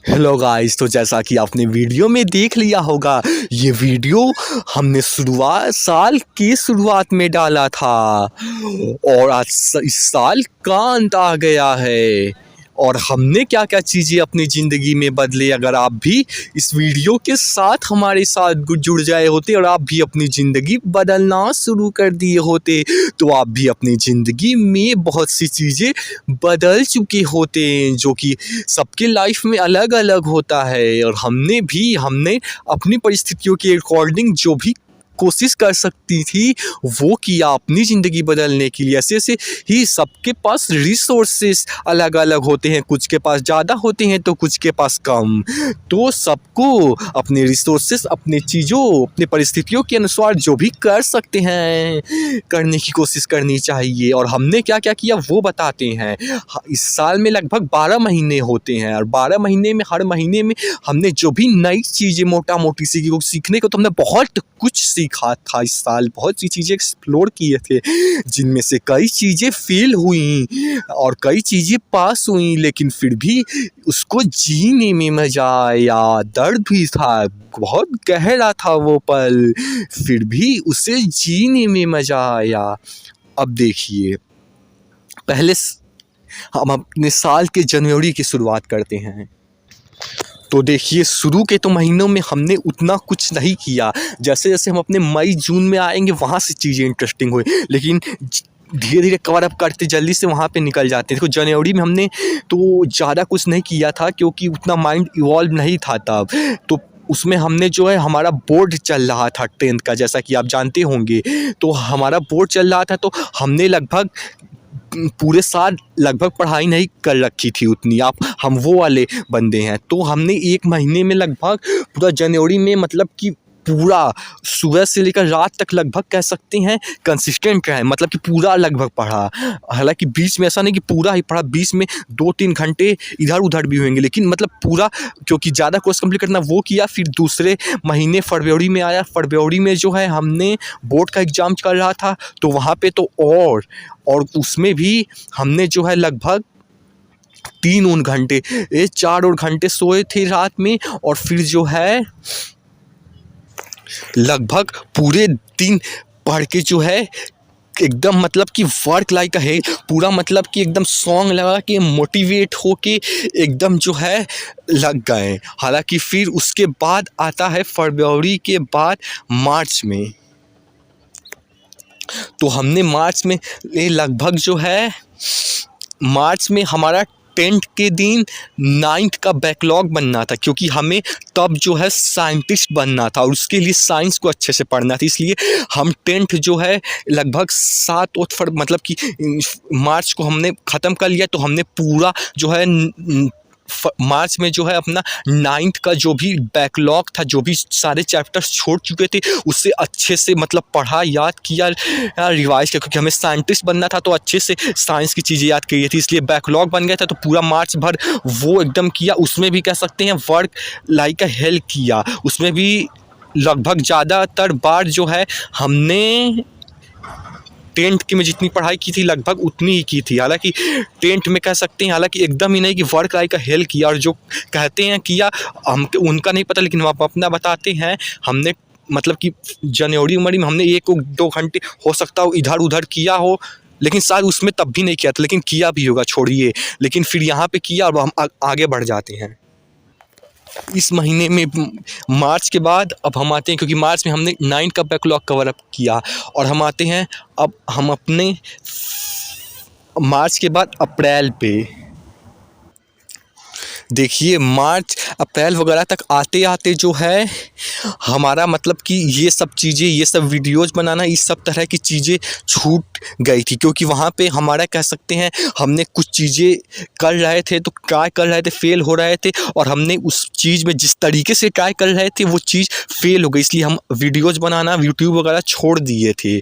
Hello guys, तो जैसा कि आपने वीडियो में देख लिया होगा, ये वीडियो हमने साल की शुरुआत में डाला था और आज इस साल का अंत आ गया है और हमने क्या क्या चीज़ें अपनी ज़िंदगी में बदले। अगर आप भी इस वीडियो के साथ हमारे साथ जुड़ जाए होते और आप भी अपनी ज़िंदगी बदलना शुरू कर दिए होते, तो आप भी अपनी ज़िंदगी में बहुत सी चीज़ें बदल चुके होते हैं, जो कि सबके लाइफ में अलग अलग होता है। और हमने अपनी परिस्थितियों के अकॉर्डिंग जो भी कोशिश कर सकती थी वो किया अपनी ज़िंदगी बदलने के लिए। ऐसे ऐसे ही सबके पास रिसोर्सेस अलग अलग होते हैं, कुछ के पास ज़्यादा होते हैं तो कुछ के पास कम। तो सबको अपने रिसोर्सेस, अपने चीज़ों, अपने परिस्थितियों के अनुसार जो भी कर सकते हैं करने की कोशिश करनी चाहिए। और हमने क्या क्या किया वो बताते हैं। इस साल में लगभग 12 महीने होते हैं और 12 महीने में हर महीने में हमने जो भी नई चीज़ें मोटा मोटी सीखने को तो हमने बहुत कुछ सीखा था। इस साल बहुत सी चीज़ें एक्सप्लोर किए थे, जिनमें से कई चीज़ें फेल हुई और कई चीज़ें पास हुई, लेकिन फिर भी उसको जीने में मज़ा आया। दर्द भी था, बहुत गहरा था वो पल, फिर भी उसे जीने में मज़ा आया। अब देखिए, पहले हम अपने साल के जनवरी की शुरुआत करते हैं। तो देखिए, शुरू के तो महीनों में हमने उतना कुछ नहीं किया। जैसे जैसे हम अपने मई जून में आएंगे वहाँ से चीज़ें इंटरेस्टिंग हुई, लेकिन धीरे धीरे कवर अप करते जल्दी से वहाँ पे निकल जाते हैं। देखो, जनवरी में हमने तो ज़्यादा कुछ नहीं किया था क्योंकि उतना माइंड इवॉल्व नहीं था तब। तो उसमें हमने जो है, हमारा बोर्ड चल रहा था 10th का, जैसा कि आप जानते होंगे। तो हमारा बोर्ड चल रहा था, तो हमने लगभग पूरे साल लगभग पढ़ाई नहीं कर रखी थी उतनी। हम वो वाले बंदे हैं। तो हमने एक महीने में लगभग पूरा जनवरी में, मतलब कि पूरा सुबह से लेकर रात तक लगभग कह सकते हैं कंसिस्टेंट रहे, मतलब कि पूरा लगभग पढ़ा। हालांकि बीच में ऐसा नहीं कि पूरा ही पढ़ा, बीच में 2-3 घंटे इधर उधर भी होंगे, लेकिन मतलब पूरा, क्योंकि ज़्यादा कोर्स कंप्लीट करना वो किया। फिर दूसरे महीने फरवरी में आया। फरवरी में जो है हमने बोर्ड का एग्ज़ाम कर रहा था, तो वहाँ पे तो और उसमें भी हमने जो है लगभग 3 घंटे 4 घंटे सोए थे रात में। और फिर जो है लगभग पूरे दिन पढ़ के जो है एकदम, मतलब कि वर्क लाइक है पूरा, मतलब कि एकदम सॉन्ग लगा के मोटिवेट हो के एकदम जो है लग गए। हालांकि फिर उसके बाद आता है फरवरी के बाद मार्च में। तो हमने मार्च में लगभग जो है, मार्च में हमारा 10th के दिन 9th का बैकलॉग बनना था, क्योंकि हमें तब जो है साइंटिस्ट बनना था और उसके लिए साइंस को अच्छे से पढ़ना था। इसलिए हम 10th जो है लगभग 7 मतलब कि मार्च को हमने ख़त्म कर लिया। तो हमने पूरा जो है मार्च में जो है अपना 9th का जो भी बैकलॉग था, जो भी सारे चैप्टर्स छोड़ चुके थे, उससे अच्छे से मतलब पढ़ा, याद किया, रिवाइज किया। क्योंकि हमें साइंटिस्ट बनना था तो अच्छे से साइंस की चीज़ें याद की थी, इसलिए बैकलॉग बन गया था। तो पूरा मार्च भर वो एकदम किया। उसमें भी कह सकते हैं वर्क लाइक अ हेल किया। उसमें भी लगभग ज़्यादातर बार जो है हमने 10th की में जितनी पढ़ाई की थी लगभग उतनी ही की थी। हालांकि 10th में कह सकते हैं, हालांकि एकदम ही नहीं कि वर्क लाइक का हेल किया, और जो कहते हैं किया हम उनका नहीं पता, लेकिन हम अपना बताते हैं। हमने मतलब कि जनवरी में हमने 1-2 घंटे हो सकता हो इधर उधर किया हो, लेकिन शायद उसमें तब भी नहीं किया था, लेकिन किया भी होगा, छोड़िए। लेकिन फिर यहाँ पे किया और हम आगे बढ़ जाते हैं। इस महीने में मार्च के बाद अब हम आते हैं, क्योंकि मार्च में हमने 9 का बैकलॉग कवर अप किया, और हम आते हैं अब हम अपने मार्च के बाद अप्रैल पे। देखिए, मार्च अप्रैल वगैरह तक आते आते जो है हमारा, मतलब कि ये सब चीज़ें, ये सब वीडियोज़ बनाना, इस सब तरह की चीज़ें छूट गई थी। क्योंकि वहाँ पे हमारा कह सकते हैं हमने कुछ चीज़ें कर रहे थे, तो ट्राई कर रहे थे, फेल हो रहे थे, और हमने उस चीज़ में जिस तरीके से ट्राई कर रहे थे वो चीज़ फेल हो गई, इसलिए हम वीडियोज़ बनाना, यूट्यूब वगैरह छोड़ दिए थे।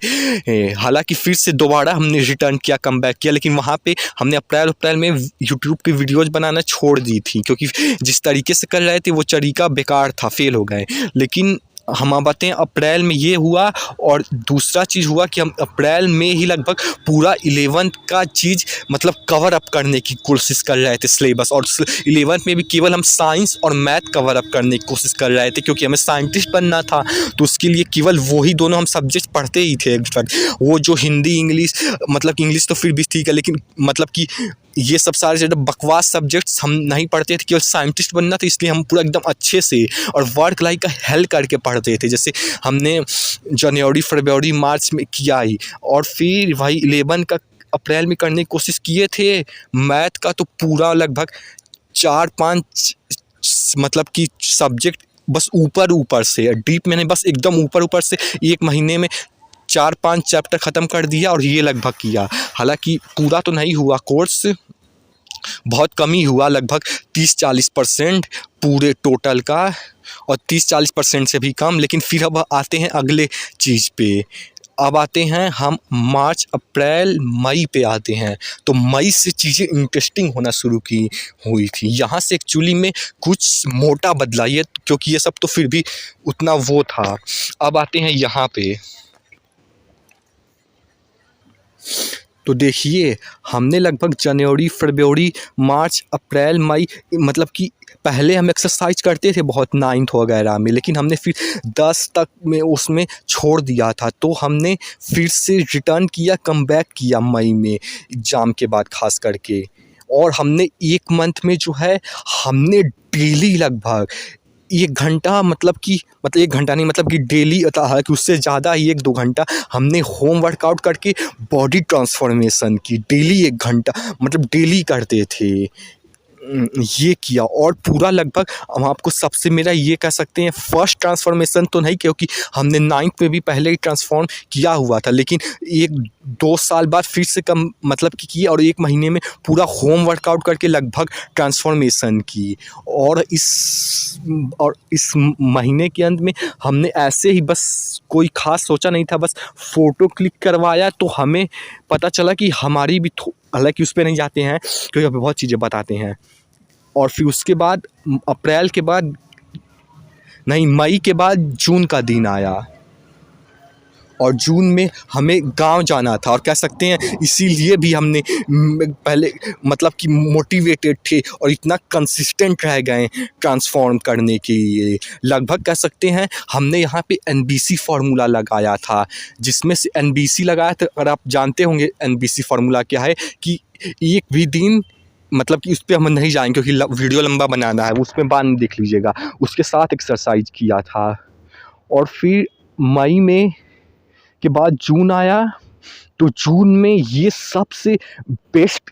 हालांकि फिर से दोबारा हमने रिटर्न किया, कम बैक किया, लेकिन वहाँ पे हमने अप्रैल में यूट्यूब की वीडियोज़ बनाना छोड़ दी थी, क्योंकि जिस तरीके से कर रहे थे वो तरीका बेकार था, फेल हो गए। लेकिन हम आप बताएं अप्रैल में ये हुआ। और दूसरा चीज़ हुआ कि हम अप्रैल में ही लगभग पूरा 11th का चीज़ मतलब कवर अप करने की कोशिश कर रहे थे सिलेबस। और 11th में भी केवल हम साइंस और मैथ कवर अप करने की कोशिश कर रहे थे, क्योंकि हमें साइंटिस्ट बनना था। तो उसके लिए केवल वही दोनों हम सब्जेक्ट पढ़ते ही थे। वो जो हिंदी इंग्लिश, मतलब इंग्लिश तो फिर भी ठीक है, लेकिन मतलब कि ये सब सारे जो बकवास सब्जेक्ट्स हम नहीं पढ़ते थे। केवल साइंटिस्ट बनना था, इसलिए हम पूरा एकदम अच्छे से और वर्क लाइक का हेल्प करके पढ़ते थे। जैसे हमने जनवरी फरवरी मार्च में किया ही, और फिर भाई 11 का अप्रैल में करने की कोशिश किए थे। मैथ का तो पूरा लगभग 4-5 मतलब कि सब्जेक्ट बस ऊपर ऊपर से, डीप में नहीं, बस एकदम ऊपर ऊपर से 1 महीने में 4-5 चैप्टर ख़त्म कर दिया और ये लगभग किया। हालांकि पूरा तो नहीं हुआ कोर्स, बहुत कम ही हुआ, लगभग 30-40% पूरे टोटल का, और 30-40% से भी कम। लेकिन फिर अब आते हैं अगले चीज़ पे। अब आते हैं हम मार्च अप्रैल मई पे आते हैं। तो मई से चीज़ें इंटरेस्टिंग होना शुरू की हुई थी। यहाँ से एक्चुअली में कुछ मोटा बदला ये, क्योंकि ये सब तो फिर भी उतना वो था। अब आते हैं यहाँ पे। तो देखिए, हमने लगभग जनवरी फरवरी मार्च अप्रैल मई, मतलब कि पहले हम एक्सरसाइज करते थे बहुत 9th वगैरह में, लेकिन हमने फिर 10 तक में उसमें छोड़ दिया था। तो हमने फिर से रिटर्न किया, कम बैक किया मई में एग्ज़ाम के बाद ख़ास करके। और हमने 1 मंथ में जो है हमने डेली लगभग 1 घंटा, मतलब 1 घंटा नहीं, मतलब कि डेली, हालांकि उससे ज़्यादा ही 1-2 घंटा हमने होम वर्कआउट करके बॉडी ट्रांसफॉर्मेशन की। डेली 1 घंटा मतलब डेली करते थे। ये किया, और पूरा लगभग हम आपको सबसे, मेरा ये कह सकते हैं फर्स्ट ट्रांसफॉर्मेशन तो नहीं, क्योंकि हमने 9th में भी पहले ही ट्रांसफॉर्म किया हुआ था, लेकिन 1-2 साल बाद फिर से कम मतलब कि किया, और 1 महीने में पूरा होम वर्कआउट करके लगभग ट्रांसफॉर्मेशन की। और इस महीने के अंत में हमने ऐसे ही बस कोई ख़ास सोचा नहीं था, बस फ़ोटो क्लिक करवाया तो हमें पता चला कि हमारी भी, हालांकि उस पर नहीं जाते हैं क्योंकि अभी बहुत चीज़ें बताते हैं। और फिर उसके बाद अप्रैल के बाद नहीं, मई के बाद जून का दिन आया, और जून में हमें गांव जाना था। और कह सकते हैं इसीलिए भी हमने पहले मतलब कि मोटिवेटेड थे और इतना कंसिस्टेंट रह गए ट्रांसफॉर्म करने के लिए। लगभग कह सकते हैं हमने यहाँ पे NBC फार्मूला लगाया था, जिसमें से NBC लगाया था। अगर आप जानते होंगे NBC फार्मूला क्या है, कि एक भी दिन, मतलब कि उस पर हम नहीं जाएंगे क्योंकि वीडियो लंबा बनाना है, उस पर बाद में देख लीजिएगा। उसके साथ एक्सरसाइज किया था। और फिर मई में के बाद जून आया, तो जून में ये सबसे बेस्ट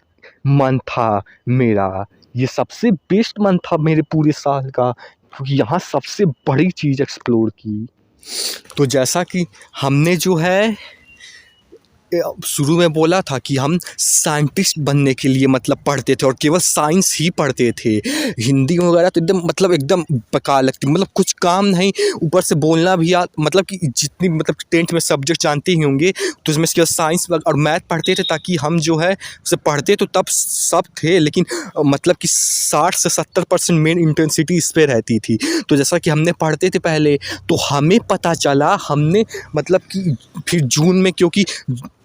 मंथ था मेरा। ये सबसे बेस्ट मंथ था मेरे पूरे साल का, क्योंकि यहाँ सबसे बड़ी चीज़ एक्सप्लोर की। तो जैसा कि हमने जो है शुरू में बोला था कि हम साइंटिस्ट बनने के लिए मतलब पढ़ते थे, और केवल साइंस ही पढ़ते थे। हिंदी वगैरह तो एकदम बेकार लगती, मतलब कुछ काम नहीं, ऊपर से बोलना भी मतलब कि जितनी, मतलब 10th में सब्जेक्ट जानते ही होंगे, तो उसमें से साइंस और मैथ पढ़ते थे, ताकि हम जो है उसे पढ़ते तो तब सब थे, लेकिन मतलब कि 60 से 70% मेन इंटेंसिटी इस पर रहती थी। तो जैसा कि हमने पढ़ते थे पहले, तो हमें पता चला, हमने मतलब कि फिर जून में, क्योंकि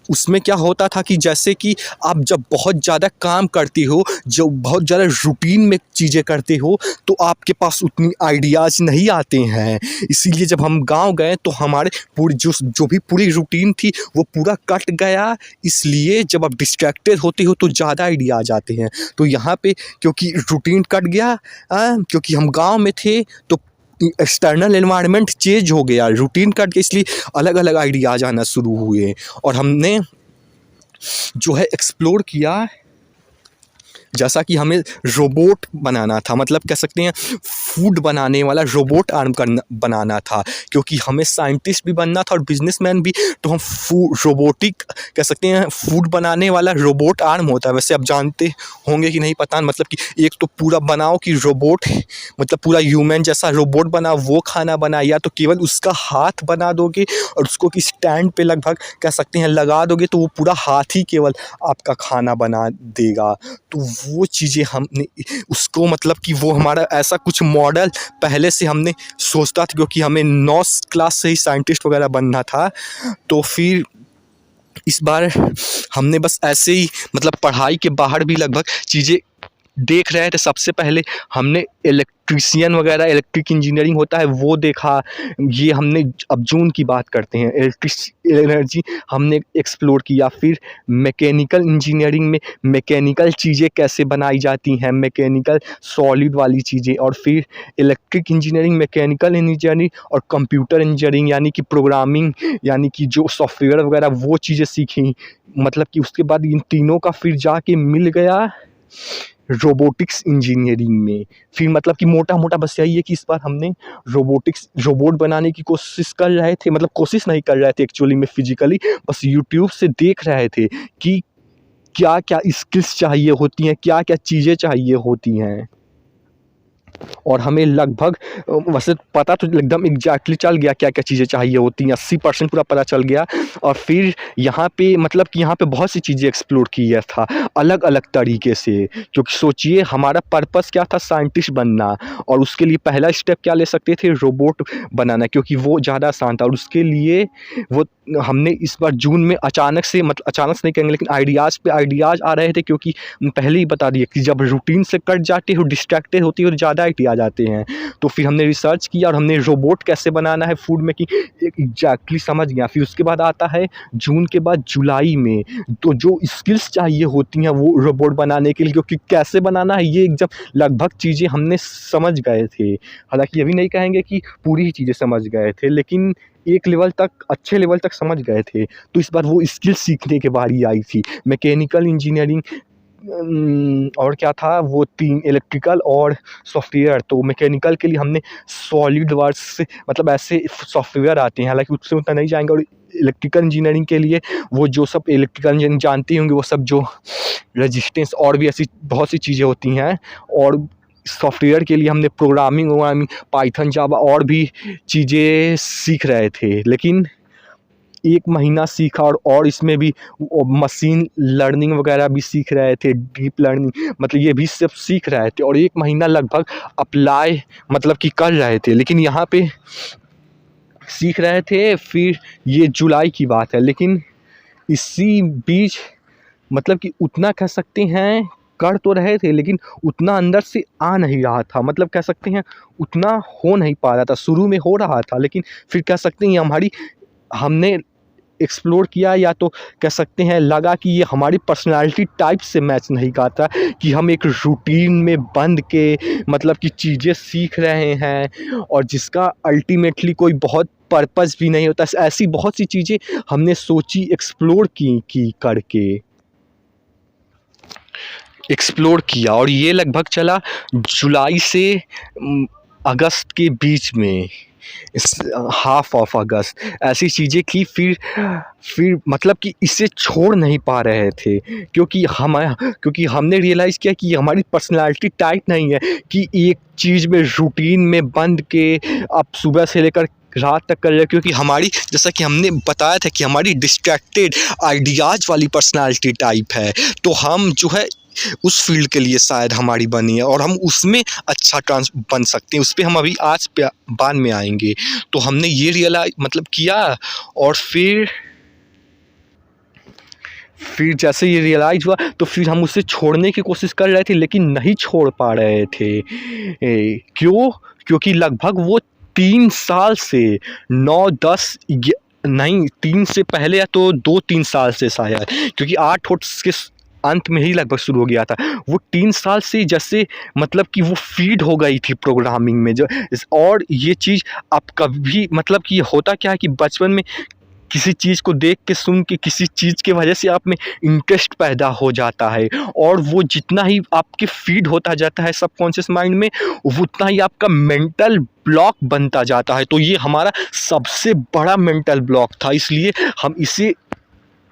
उसमें क्या होता था कि जैसे कि आप जब बहुत ज़्यादा काम करते हो, जो बहुत ज़्यादा रूटीन में चीज़ें करते हो, तो आपके पास उतनी आइडियाज़ नहीं आते हैं। इसीलिए जब हम गांव गए तो हमारे पूरी जो भी पूरी रूटीन थी वो पूरा कट गया। इसलिए जब आप डिस्ट्रैक्टेड होते हो तो ज़्यादा आइडिया आ जाते हैं। तो यहाँ पे क्योंकि रूटीन कट गया, क्योंकि हम गाँव में थे, तो एक्सटर्नल एनवायरनमेंट चेंज हो गया, रूटीन कट के, इसलिए अलग अलग आइडियाज़ आना शुरू हुए। और हमने जो है एक्सप्लोर किया, जैसा कि हमें रोबोट बनाना था, मतलब कह सकते हैं फूड बनाने वाला रोबोट आर्म बनाना था, क्योंकि हमें साइंटिस्ट भी बनना था और बिजनेसमैन भी। तो हम रोबोटिक कह सकते हैं, फूड बनाने वाला रोबोट आर्म होता है। वैसे आप जानते होंगे कि नहीं पता, मतलब कि एक तो पूरा बनाओ कि रोबोट, मतलब पूरा ह्यूमन जैसा रोबोट बनाओ, वो खाना बनाए, या तो केवल उसका हाथ बना दोगे और उसको कि स्टैंड पे लगभग कह सकते हैं लगा दोगे, तो वो पूरा हाथ ही केवल आपका खाना बना देगा। तो वो चीज़ें हमने उसको मतलब कि वो हमारा ऐसा कुछ मॉडल पहले से हमने सोचता था, क्योंकि हमें 9 क्लास से ही साइंटिस्ट वगैरह बनना था। तो फिर इस बार हमने बस ऐसे ही मतलब पढ़ाई के बाहर भी लगभग चीज़ें देख रहे थे। सबसे पहले हमने इलेक्ट्रीशियन वगैरह, इलेक्ट्रिक इंजीनियरिंग होता है वो देखा। ये हमने अब जून की बात करते हैं, इलेक्ट्रिक एनर्जी हमने एक्सप्लोर किया। फिर मैकेनिकल इंजीनियरिंग में मैकेनिकल चीज़ें कैसे बनाई जाती हैं, मैकेनिकल सॉलिड वाली चीज़ें। और फिर इलेक्ट्रिक इंजीनियरिंग, मैकेनिकल इंजीनियरिंग और कंप्यूटर इंजीनियरिंग यानी कि प्रोग्रामिंग, यानी कि जो सॉफ्टवेयर वगैरह वो चीज़ें सीखी। मतलब कि उसके बाद इन तीनों का फिर जाके मिल गया रोबोटिक्स इंजीनियरिंग में। फिर मतलब कि मोटा-मोटा बस यही है कि इस बार हमने रोबोट बनाने की कोशिश कर रहे थे, मतलब कोशिश नहीं कर रहे थे एक्चुअली में फिज़िकली, बस यूट्यूब से देख रहे थे कि क्या-क्या स्किल्स चाहिए होती हैं, क्या-क्या चीज़ें चाहिए होती हैं। और हमें लगभग वैसे पता तो एकदम एग्जैक्टली चल गया क्या-क्या चीज़ें चाहिए होती हैं, 80% पूरा पता चल गया। और फिर यहाँ पे मतलब कि यहाँ पे बहुत सी चीज़ें एक्सप्लोर किया था अलग-अलग तरीके से। क्योंकि सोचिए हमारा पर्पस क्या था, साइंटिस्ट बनना, और उसके लिए पहला स्टेप क्या ले सकते थे, रोबोट बनाना, क्योंकि वो ज़्यादा आसान था। और उसके लिए वो हमने इस बार जून में अचानक से, मतलब अचानक से नहीं कहेंगे लेकिन आइडियाज़ पे आइडियाज़ आ रहे थे, क्योंकि पहले ही बता दिए कि जब रूटीन से कट जाते हो, डिस्ट्रैक्टेड होती हो तो ज़्यादा आइडिया आ जाते हैं। तो फिर हमने रिसर्च किया और हमने रोबोट कैसे बनाना है फूड में कि एग्जैक्टली समझ गया। फिर उसके बाद आता है जून के बाद जुलाई में, तो जो स्किल्स चाहिए होती हैं वो रोबोट बनाने के लिए, क्योंकि कैसे बनाना है ये एकदम लगभग चीज़ें हमने समझ गए थे। हालाँकि ये भी नहीं कहेंगे कि पूरी ही चीज़ें समझ गए थे, लेकिन एक लेवल तक, अच्छे लेवल तक समझ गए थे। तो इस बार वो स्किल सीखने की बारी आई थी। मैकेनिकल इंजीनियरिंग और क्या था वो 3 इलेक्ट्रिकल और सॉफ्टवेयर। तो मैकेनिकल के लिए हमने सॉलिड वर्क्स से मतलब ऐसे सॉफ्टवेयर आते हैं, हालाँकि उससे उतना नहीं जाएँगे। और इलेक्ट्रिकल इंजीनियरिंग के लिए वो जो सब इलेक्ट्रिकल इंजीनियरिंग जानते होंगे, वो सब जो रेजिस्टेंस और भी ऐसी बहुत सी चीज़ें होती हैं। और सॉफ्टवेयर के लिए हमने प्रोग्रामिंग वोग्रामिंग, पाइथन, जावा और भी चीज़ें सीख रहे थे। लेकिन 1 महीना सीखा, और इसमें भी मशीन लर्निंग वगैरह भी सीख रहे थे, डीप लर्निंग, मतलब ये भी सब सीख रहे थे। और 1 महीना लगभग अप्लाई मतलब कि कर रहे थे, लेकिन यहाँ पे सीख रहे थे। फिर ये जुलाई की बात है, लेकिन इसी बीच मतलब कि उतना कह सकते हैं कर तो रहे थे, लेकिन उतना अंदर से आ नहीं रहा था। मतलब कह सकते हैं उतना हो नहीं पा रहा था। शुरू में हो रहा था, लेकिन फिर कह सकते हैं हमने एक्सप्लोर किया, या तो कह सकते हैं लगा कि ये हमारी पर्सनालिटी टाइप से मैच नहीं खाता, कि हम एक रूटीन में बंद के मतलब कि चीज़ें सीख रहे हैं, और जिसका अल्टीमेटली कोई बहुत पर्पस भी नहीं होता। ऐसी बहुत सी चीज़ें हमने सोची, एक्सप्लोर किया। और ये लगभग चला जुलाई से अगस्त के बीच में, हाफ ऑफ अगस्त ऐसी चीज़ें की। फिर मतलब कि इसे छोड़ नहीं पा रहे थे, क्योंकि हमने रियलाइज़ किया कि हमारी पर्सनालिटी टाइप नहीं है कि एक चीज़ में रूटीन में बंद के अब सुबह से लेकर रात तक कर रहे हैं। क्योंकि हमारी, जैसा कि हमने बताया था कि हमारी डिस्ट्रैक्टेड आइडियाज़ वाली पर्सनालिटी टाइप है, तो हम जो है उस फील्ड के लिए शायद हमारी बनी है, और हम उसमें अच्छा बन सकते हैं। उस पे हम अभी आज बाद में आएंगे। तो हमने ये रियलाइज मतलब किया, और फिर जैसे ये रियलाइज़ हुआ तो फिर हम उसे छोड़ने की कोशिश कर रहे थे, लेकिन नहीं छोड़ पा रहे थे। क्यों? क्योंकि लगभग वो 3 साल से 9-10 नहीं, 3 से पहले, या तो 2-3 साल से शायद, क्योंकि 8 के अंत में ही लगभग शुरू हो गया था। वो 3 साल से जैसे मतलब कि वो फ़ीड हो गई थी प्रोग्रामिंग में। और ये चीज़ अब कभी मतलब कि होता क्या है कि बचपन में किसी चीज़ को देख के, सुन के, किसी चीज़ की वजह से आप में इंटरेस्ट पैदा हो जाता है, और वो जितना ही आपके फ़ीड होता जाता है सबकॉन्शियस माइंड में, उतना ही आपका मेंटल ब्लॉक बनता जाता है। तो ये हमारा सबसे बड़ा मेंटल ब्लॉक था, इसलिए हम इसे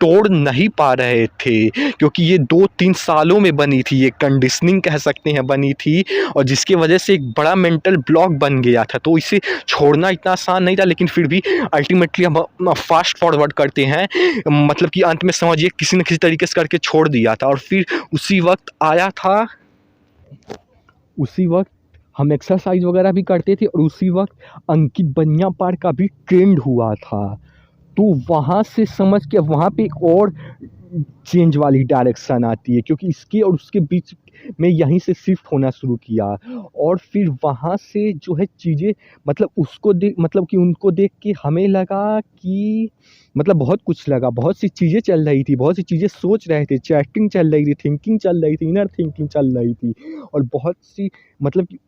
तोड़ नहीं पा रहे थे, क्योंकि ये 2-3 सालों में बनी थी, ये कंडीशनिंग कह सकते हैं बनी थी, और जिसकी वजह से एक बड़ा मेंटल ब्लॉक बन गया था। तो इसे छोड़ना इतना आसान नहीं था, लेकिन फिर भी अल्टीमेटली हम फास्ट फॉरवर्ड करते हैं, मतलब कि अंत में समझिए किसी न किसी तरीके से करके छोड़ दिया था। और फिर उसी वक्त आया था, उसी वक्त हम एक्सरसाइज वगैरह भी करते थे, और उसी वक्त अंकित बनिया-पार का भी ट्रेंड हुआ था। तो वहाँ से समझ के वहाँ पे एक और चेंज वाली डायरेक्शन आती है, क्योंकि इसके और उसके बीच में यहीं से शिफ्ट होना शुरू किया। और फिर वहाँ से जो है चीज़ें, मतलब उसको देख, मतलब कि उनको देख के हमें लगा कि मतलब बहुत कुछ लगा, बहुत सी चीज़ें चल रही थी, बहुत सी चीज़ें सोच रहे थे, चैटिंग चल रही थी, थिंकिंग चल रही थी, इनर थिंकिंग चल रही थी, और बहुत सी मतलब कि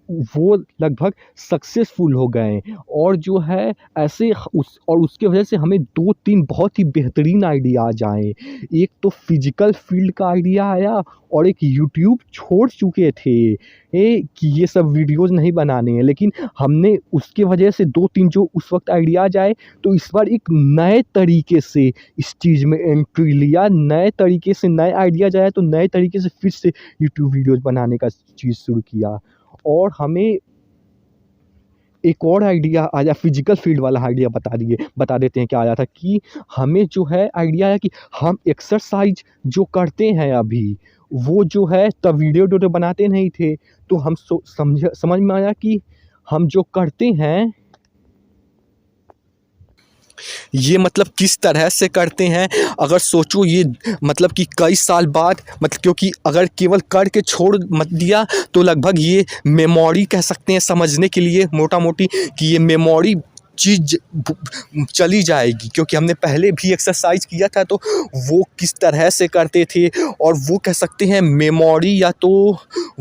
वो लगभग सक्सेसफुल हो गए। और जो है ऐसे उसके वजह से हमें 2-3 बहुत ही बेहतरीन आइडियाज़ आए। एक तो फिजिकल फील्ड का आइडिया आया, और एक यूट्यूब छोड़ चुके थे कि ये सब वीडियोज़ नहीं बनाने हैं, लेकिन हमने उसके वजह से 2-3 जो उस वक्त आइडियाज़ आए, तो इस बार एक नए तरीके से इस चीज़ में एंट्री लिया, नए तरीके से नए आइडियाज़ आया, तो नए तरीके से फिर से यूट्यूब वीडियोज़ बनाने का चीज़ शुरू किया। और हमें एक और आइडिया आया, फिजिकल फील्ड वाला आइडिया बता देते हैं क्या आया था, कि हमें जो है आइडिया आया कि हम एक्सरसाइज जो करते हैं अभी, वो जो है तब वीडियो बनाते नहीं थे, तो हम समझ में आया कि हम जो करते हैं ये मतलब किस तरह से करते हैं। अगर सोचो ये मतलब कि कई साल बाद, मतलब क्योंकि अगर केवल करके छोड़ मत दिया तो लगभग ये मेमोरी कह सकते हैं समझने के लिए मोटा मोटी, कि ये मेमोरी चीज़ चली जाएगी, क्योंकि हमने पहले भी एक्सरसाइज किया था, तो वो किस तरह से करते थे, और वो कह सकते हैं मेमोरी या तो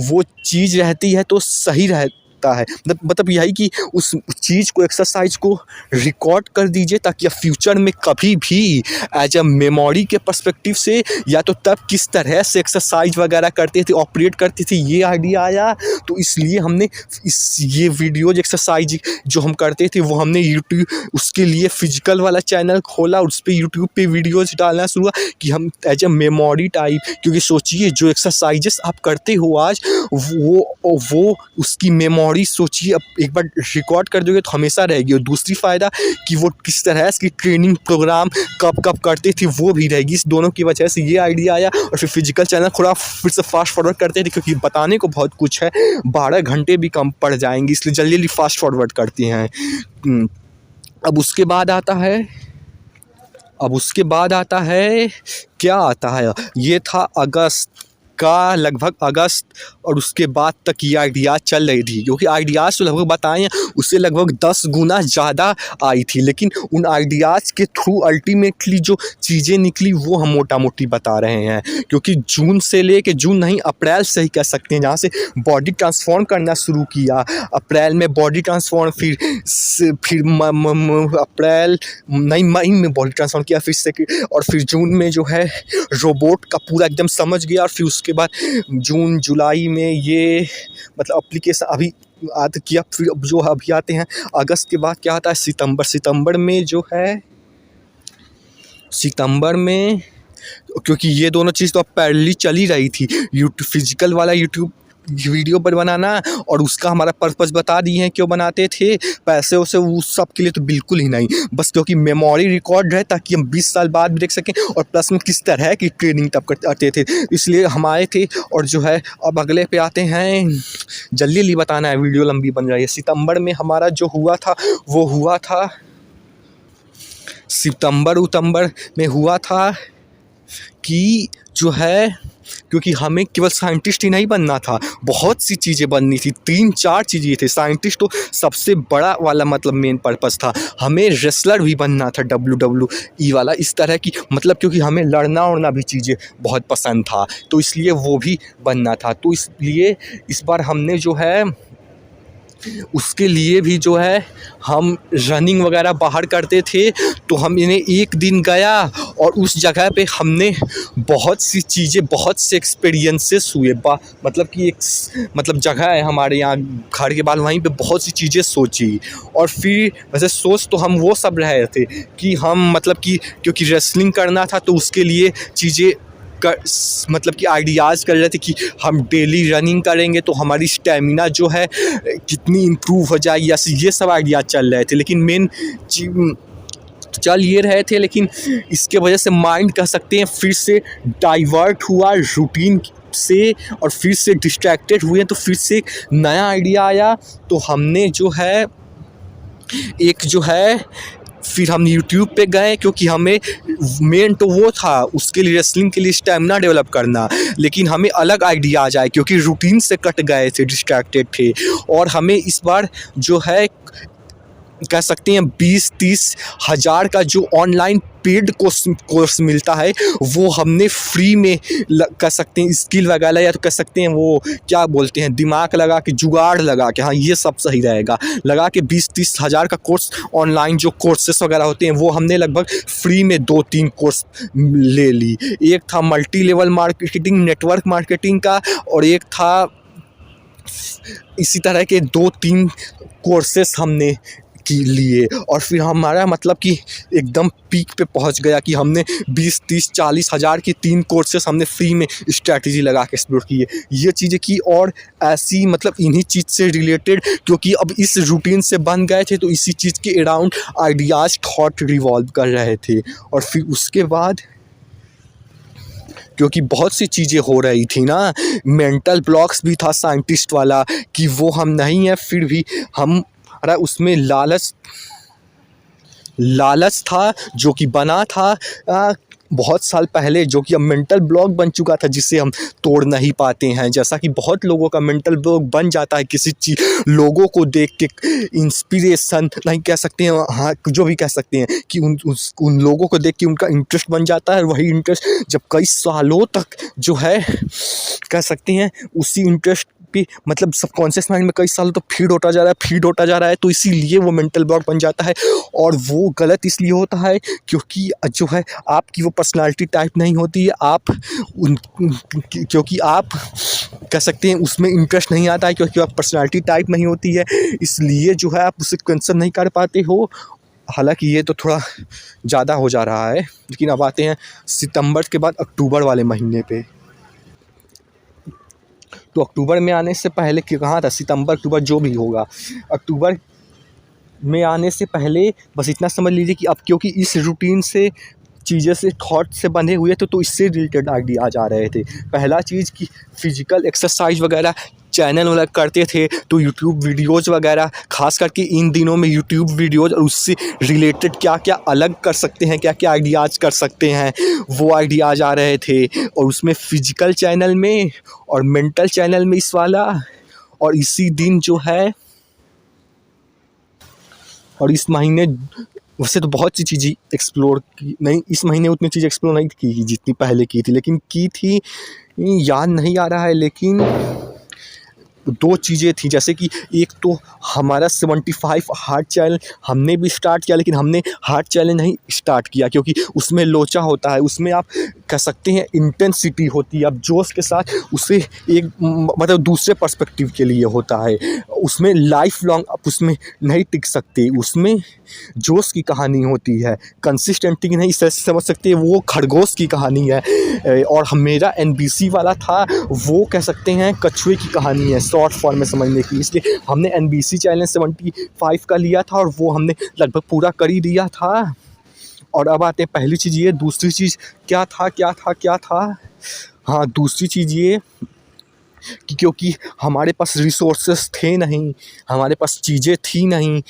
वो चीज़ रहती है तो सही रहता है। मतलब यही कि उस चीज़ को, एक्सरसाइज को रिकॉर्ड कर दीजिए, ताकि फ्यूचर में कभी भी एज अ मेमोरी के पर्सपेक्टिव से, या तो तब किस तरह से एक्सरसाइज वगैरह करते थे, ऑपरेट करते थे, ये आइडिया आया। तो इसलिए हमने ये वीडियोज एक्सरसाइज जो हम करते थे वो हमने यूट्यूब, उसके लिए फिजिकल वाला चैनल खोला, उस पर यूट्यूब पे वीडियोज डालना शुरू हुआ, कि हम एज अ मेमोरी टाइप, क्योंकि सोचिए जो एक्सरसाइजेस आप करते हो आज, वो उसकी मेमोरी सोचिए, अब एक बार रिकॉर्ड कर दोगे तो हमेशा रहेगी। और दूसरी फ़ायदा कि वो किस तरह की ट्रेनिंग प्रोग्राम कब करते थे वो भी रहेगी। इस दोनों की वजह से ये आइडिया आया, और फिर फिजिकल चैनल थोड़ा फिर से फास्ट फॉरवर्ड करते थे, क्योंकि बताने को बहुत कुछ है, 12 घंटे भी कम पड़ जाएंगे, इसलिए जल्दी जल्दी फास्ट फॉरवर्ड करते हैं। अब उसके बाद आता है क्या आता है, ये था अगस्त का, लगभग अगस्त, और उसके बाद तक ये आइडियाज़ चल रही थी, क्योंकि आइडियाज़ तो लगभग बताए हैं उससे लगभग 10 गुना ज़्यादा आई थी, लेकिन उन आइडियाज़ के थ्रू अल्टीमेटली जो चीज़ें निकली वो हम मोटा मोटी बता रहे हैं। क्योंकि जून से लेके, जून नहीं अप्रैल से ही कह सकते हैं, जहाँ से बॉडी ट्रांसफॉर्म करना शुरू किया। अप्रैल में बॉडी ट्रांसफॉर्म, फिर अप्रैल नहीं मई में बॉडी ट्रांसफॉर्म किया, और फिर जून में जो है रोबोट का पूरा एकदम समझ गया, और फिर उसके बाद जून जुलाई में ये मतलब एप्लीकेशन अभी किया। फिर जो अभी आते हैं अगस्त के बाद क्या आता है, सितंबर में जो है, सितंबर में, क्योंकि ये दोनों चीज़ तो अब पैरेलली चली रही थी, यूट्यूब फिजिकल वाला यूट्यूब वीडियो पर बनाना, और उसका हमारा पर्पस बता दिए हैं क्यों बनाते थे, पैसे उसे उस सब के लिए तो बिल्कुल ही नहीं, बस क्योंकि मेमोरी रिकॉर्ड है, ताकि हम 20 साल बाद भी देख सकें, और प्लस में किस तरह की ट्रेनिंग तब करते थे, इसलिए हम आए थे। और जो है अब अगले पे आते हैं, जल्दी जल्दी बताना है, वीडियो लंबी बन रही है। सितंबर में हमारा जो हुआ था वो हुआ था, सितंबर में हुआ था कि जो है, क्योंकि हमें केवल साइंटिस्ट ही नहीं बनना था, बहुत सी चीज़ें बननी थी, 3-4 चीज़ें थी। साइंटिस्ट तो सबसे बड़ा वाला मतलब मेन पर्पस था, हमें रेसलर भी बनना था, WWE वाला, इस तरह की, मतलब क्योंकि हमें लड़ना भी चीज़ें बहुत पसंद था, तो इसलिए वो भी बनना था। तो इसलिए इस बार हमने जो है उसके लिए भी जो है हम रनिंग वगैरह बाहर करते थे। तो हम इन्हें एक दिन गया और उस जगह पे हमने बहुत सी चीज़ें, बहुत से एक्सपीरियंसेस हुए। मतलब कि एक मतलब जगह है हमारे यहाँ घर के बाद, वहीं पे बहुत सी चीज़ें सोची। और फिर वैसे सोच तो हम वो सब रहे थे कि हम मतलब कि क्योंकि रेसलिंग करना था तो उसके लिए चीज़ें मतलब कि आइडियाज़ कर रहे थे कि हम डेली रनिंग करेंगे तो हमारी स्टेमिना जो है कितनी इम्प्रूव हो जाएगी, ऐसे ये सब आइडियाज़ चल रहे थे। लेकिन मेन चल ये रहे थे, लेकिन इसके वजह से माइंड कह सकते हैं फिर से डाइवर्ट हुआ रूटीन से और फिर से डिस्ट्रैक्टेड हुए। तो फिर से नया आइडिया आया, तो हमने जो है एक जो है फिर हम यूट्यूब पे गए, क्योंकि हमें मेन तो वो था उसके लिए, रेसलिंग के लिए स्टेमिना डेवलप करना। लेकिन हमें अलग आइडिया आ जाए क्योंकि रूटीन से कट गए थे, डिस्ट्रैक्टेड थे। और हमें इस बार जो है कह सकते हैं 20-30 हज़ार का जो ऑनलाइन पेड कोर्स मिलता है वो हमने फ्री में कह सकते हैं स्किल वगैरह, या तो कह सकते हैं वो क्या बोलते हैं, दिमाग लगा के, जुगाड़ लगा के, हाँ ये सब सही रहेगा, लगा के 20-30 हज़ार का कोर्स ऑनलाइन जो कोर्सेस वगैरह होते हैं वो हमने लगभग फ्री में 2-3 कोर्स ले ली। एक था multi level marketing, network marketing का, और एक था इसी तरह के 2-3 कोर्सेस हमने की लिए। और फिर हमारा मतलब कि एकदम पीक पे पहुंच गया कि हमने 20-30-40 हज़ार की 3 कोर्सेस हमने फ्री में स्ट्रैटेजी लगा के एक्सप्लोर किए, ये चीज़ें की। और ऐसी मतलब इन्हीं चीज़ से रिलेटेड, क्योंकि अब इस रूटीन से बन गए थे तो इसी चीज़ के अराउंड आइडियाज़, थॉट रिवॉल्व कर रहे थे। और फिर उसके बाद क्योंकि बहुत सी चीज़ें हो रही थी ना, मेंटल ब्लॉक्स भी था साइंटिस्ट वाला कि वो हम नहीं है, फिर भी हम उसमें लालच था जो कि बना था बहुत साल पहले, जो कि अब मेंटल ब्लॉक बन चुका था जिसे हम तोड़ नहीं पाते हैं। जैसा कि बहुत लोगों का मेंटल ब्लॉक बन जाता है किसी चीज़, लोगों को देख के इंस्पिरेशन नहीं कह सकते हैं, हाँ जो भी कह सकते हैं कि उन लोगों को देख के उनका इंटरेस्ट बन जाता है। वही इंटरेस्ट जब कई सालों तक जो है कह सकते हैं उसी इंटरेस्ट पे मतलब सबकॉन्शियस माइंड में कई सालों तक फीड होता जा रहा है, तो इसीलिए वो मेंटल ब्लॉक बन जाता है। और वो गलत इसलिए होता है क्योंकि जो है आपकी वो पर्सनालिटी टाइप नहीं होती है, क्योंकि आप कह सकते हैं उसमें इंटरेस्ट नहीं आता है, क्योंकि आप पर्सनालिटी टाइप नहीं होती है, इसलिए जो है आप उसे कंसर्न नहीं कर पाते हो। हालांकि ये तो थोड़ा ज़्यादा हो जा रहा है, लेकिन अब आते हैं सितंबर के बाद अक्टूबर वाले महीने पे। तो अक्टूबर में आने से पहले कहाँ था, सितंबर अक्टूबर जो भी होगा, अक्टूबर में आने से पहले बस इतना समझ लीजिए कि अब क्योंकि इस रूटीन से चीज़ें से थॉट से बंधे हुए थे तो इससे रिलेटेड आइडिया आ रहे थे। पहला चीज़ कि फिजिकल एक्सरसाइज वगैरह चैनल वगैरह करते थे, तो यूट्यूब वीडियोज़ वगैरह, खास करके इन दिनों में यूट्यूब वीडियोज़ और उससे रिलेटेड क्या क्या अलग कर सकते हैं, क्या क्या आइडियाज़ कर सकते हैं, वो आइडियाज़ आ रहे थे। और उसमें फ़िजिकल चैनल में और मेंटल चैनल में इस वाला, और इसी दिन जो है, और इस महीने वैसे तो बहुत सी चीज़ें एक्सप्लोर की, नहीं इस महीने उतनी चीज़ एक्सप्लोर नहीं की जितनी पहले की थी, लेकिन की थी, याद नहीं आ रहा है। लेकिन 2 चीज़ें थी, जैसे कि एक तो हमारा 75 हार्ट चैलेंज हमने भी स्टार्ट किया, लेकिन हमने हार्ट चैलेंज नहीं स्टार्ट किया क्योंकि उसमें लोचा होता है, उसमें आप कह सकते हैं इंटेंसिटी होती है, आप जोश के साथ उसे एक मतलब दूसरे पर्सपेक्टिव के लिए होता है, उसमें लाइफ लॉन्ग आप उसमें नहीं टिक सकते, उसमें जोश की कहानी होती है, कंसिस्टेंटी की नहीं, इस तरह से समझ सकते हैं वो खरगोश की कहानी है। और मेरा NBC वाला था वो कह सकते हैं कछुए की कहानी है, शॉर्ट फॉर्म में समझने की, इसलिए हमने NBC चैलेंज 75 का लिया था और वो हमने लगभग पूरा कर ही दिया था। और अब आते हैं पहली चीज़ ये, दूसरी चीज़ क्या था, हाँ दूसरी चीज़ ये कि क्योंकि हमारे पास रिसोर्सेस थे नहीं, हमारे पास चीज़ें थी नहीं,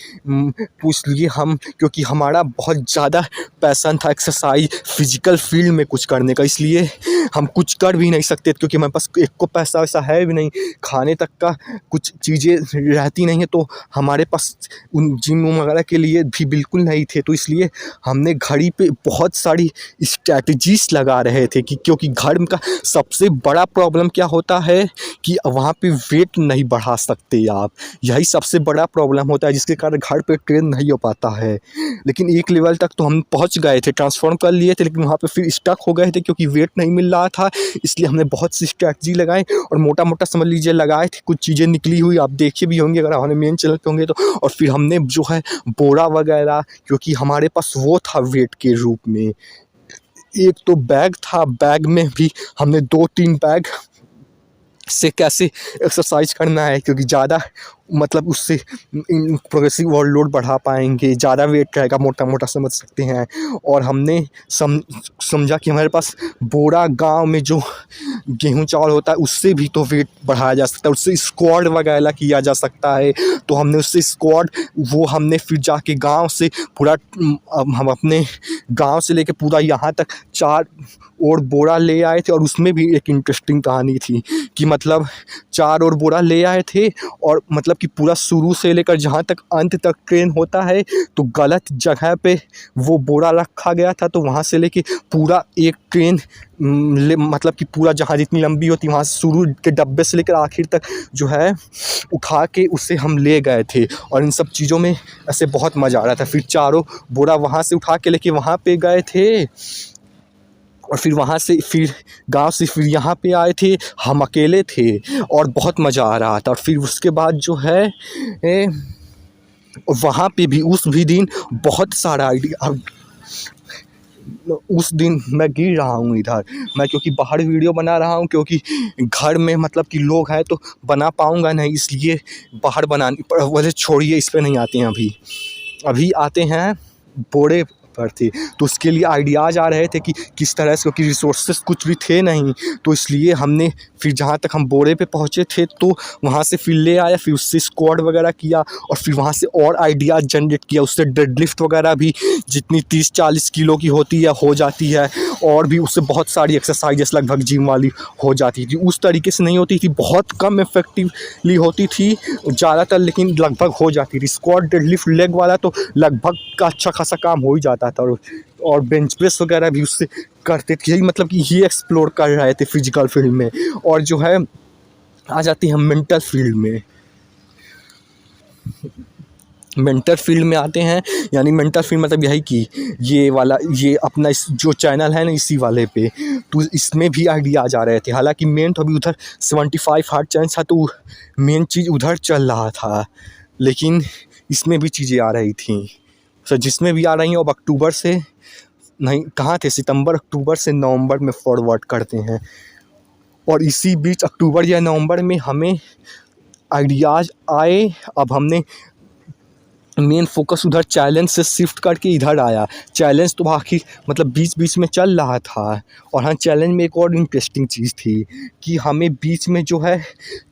तो इसलिए हम, क्योंकि हमारा बहुत ज़्यादा पैशन था एक्सरसाइज फिजिकल फील्ड में कुछ करने का, इसलिए हम कुछ कर भी नहीं सकते क्योंकि हमारे पास एक को पैसा वैसा है भी नहीं, खाने तक का कुछ चीज़ें रहती नहीं है, तो हमारे पास उन जिम वगैरह के लिए भी बिल्कुल नहीं थे। तो इसलिए हमने घड़ी पे बहुत सारी स्ट्रैटेजीज लगा रहे थे कि क्योंकि घर का सबसे बड़ा प्रॉब्लम क्या होता है कि वहाँ पे वेट नहीं बढ़ा सकते आप। यही सबसे बड़ा प्रॉब्लम होता है जिसके कारण घर पे ट्रेन नहीं हो पाता है। लेकिन एक लेवल तक तो हम पहुँच गए थे, ट्रांसफ़ॉर्म कर लिए थे, लेकिन वहाँ पे फिर स्टक हो गए थे क्योंकि वेट नहीं मिल रहा था। इसलिए हमने बहुत सी स्ट्रैटेजी लगाई और मोटा-मोटा समझ लीजिए लगाए थे, कुछ चीज़ें निकली हुई आप देखे भी होंगे अगर हमारे मेन चैनल पे होंगे तो। और फिर हमने जो है बोरा वगैरह, क्योंकि हमारे पास वो था वेट के रूप में। एक तो बैग था, बैग में भी हमने 2-3 बैग से कैसे एक्सरसाइज करना है, क्योंकि ज़्यादा मतलब उससे प्रोग्रेसिव ओवरलोड बढ़ा पाएंगे, ज़्यादा वेट रहेगा, मोटा मोटा समझ सकते हैं। और हमने समझा कि हमारे पास बोरा गांव में जो गेहूं चावल होता है उससे भी तो वेट बढ़ाया जा सकता है, उससे स्क्वाड वगैरह किया जा सकता है। तो हमने उससे स्क्वाड वो हमने फिर जाके गांव से पूरा हम अपने गांव से लेके पूरा यहाँ तक 4 और बोरा ले आए थे। और उसमें भी एक इंटरेस्टिंग कहानी थी कि मतलब 4 और बोरा ले आए थे और मतलब कि पूरा शुरू से लेकर जहाँ तक अंत तक ट्रेन होता है तो गलत जगह पे वो बोरा रखा गया था। तो वहाँ से लेके पूरा एक ट्रेन मतलब कि पूरा जहाँ जितनी लंबी होती वहाँ से शुरू के डब्बे से लेकर आखिर तक जो है उठा के उसे हम ले गए थे। और इन सब चीज़ों में ऐसे बहुत मज़ा आ रहा था। फिर चारों बोरा वहाँ से उठा के लेके वहाँ पे गए थे और फिर वहाँ से फिर गांव से फिर यहाँ पे आए थे, हम अकेले थे और बहुत मज़ा आ रहा था। और फिर उसके बाद जो है वहाँ पे भी उस भी दिन बहुत सारा आइडिया। उस दिन मैं गिर रहा हूँ इधर, मैं क्योंकि बाहर वीडियो बना रहा हूँ, क्योंकि घर में मतलब कि लोग हैं तो बना पाऊँगा नहीं, इसलिए बाहर बनानी पर। वैसे छोड़िए, इस पे नहीं आते हैं अभी आते हैं बोरे पर थे। तो उसके लिए आइडियाज़ आ रहे थे कि किस तरह से, क्योंकि रिसोर्सेज कुछ भी थे नहीं। तो इसलिए हमने फिर जहाँ तक हम बोरे पे पहुँचे थे तो वहाँ से फिर ले आया, फिर उससे स्क्वाड वगैरह किया और फिर वहाँ से और आइडियाज़ जनरेट किया। उससे डेडलिफ्ट वगैरह भी जितनी 30-40 किलो की होती है हो जाती है, और भी उससे बहुत सारी एक्सरसाइजेस लगभग जिम वाली हो जाती थी। उस तरीके से नहीं होती थी, बहुत कम इफ़ेक्टिवली होती थी ज़्यादातर, लेकिन लगभग हो जाती थी। स्क्वाड डेडलिफ्ट लेग वाला तो लगभग का अच्छा खासा काम हो ही जाता था। और बेंच प्रेस वगैरह भी उससे करते थे। यही मतलब कि ये एक्सप्लोर कर रहे थे फिजिकल फील्ड में। और जो है आ जाती है मेंटल फील्ड में। मेंटल फील्ड में आते हैं, यानी मेंटल फील्ड मतलब यही कि ये वाला ये अपना जो चैनल है ना इसी वाले पे, तो इसमें भी आइडियाज़ आ रहे थे। हालांकि मेन तो अभी उधर 75 हार्ट चैनल था तो मेन चीज़ उधर चल रहा था, लेकिन इसमें भी चीज़ें आ रही थी। सर जिसमें भी आ रही हैं अब अक्टूबर से नहीं, कहाँ थे, सितंबर अक्टूबर से नवंबर में फॉरवर्ड करते हैं। और इसी बीच अक्टूबर या नवंबर में हमें आइडियाज़ आए। अब हमने मेन फोकस उधर चैलेंज से शिफ्ट करके इधर आया। चैलेंज तो आखिर मतलब बीच बीच में चल रहा था। और हाँ, चैलेंज में एक और इंटरेस्टिंग चीज़ थी कि हमें बीच में जो है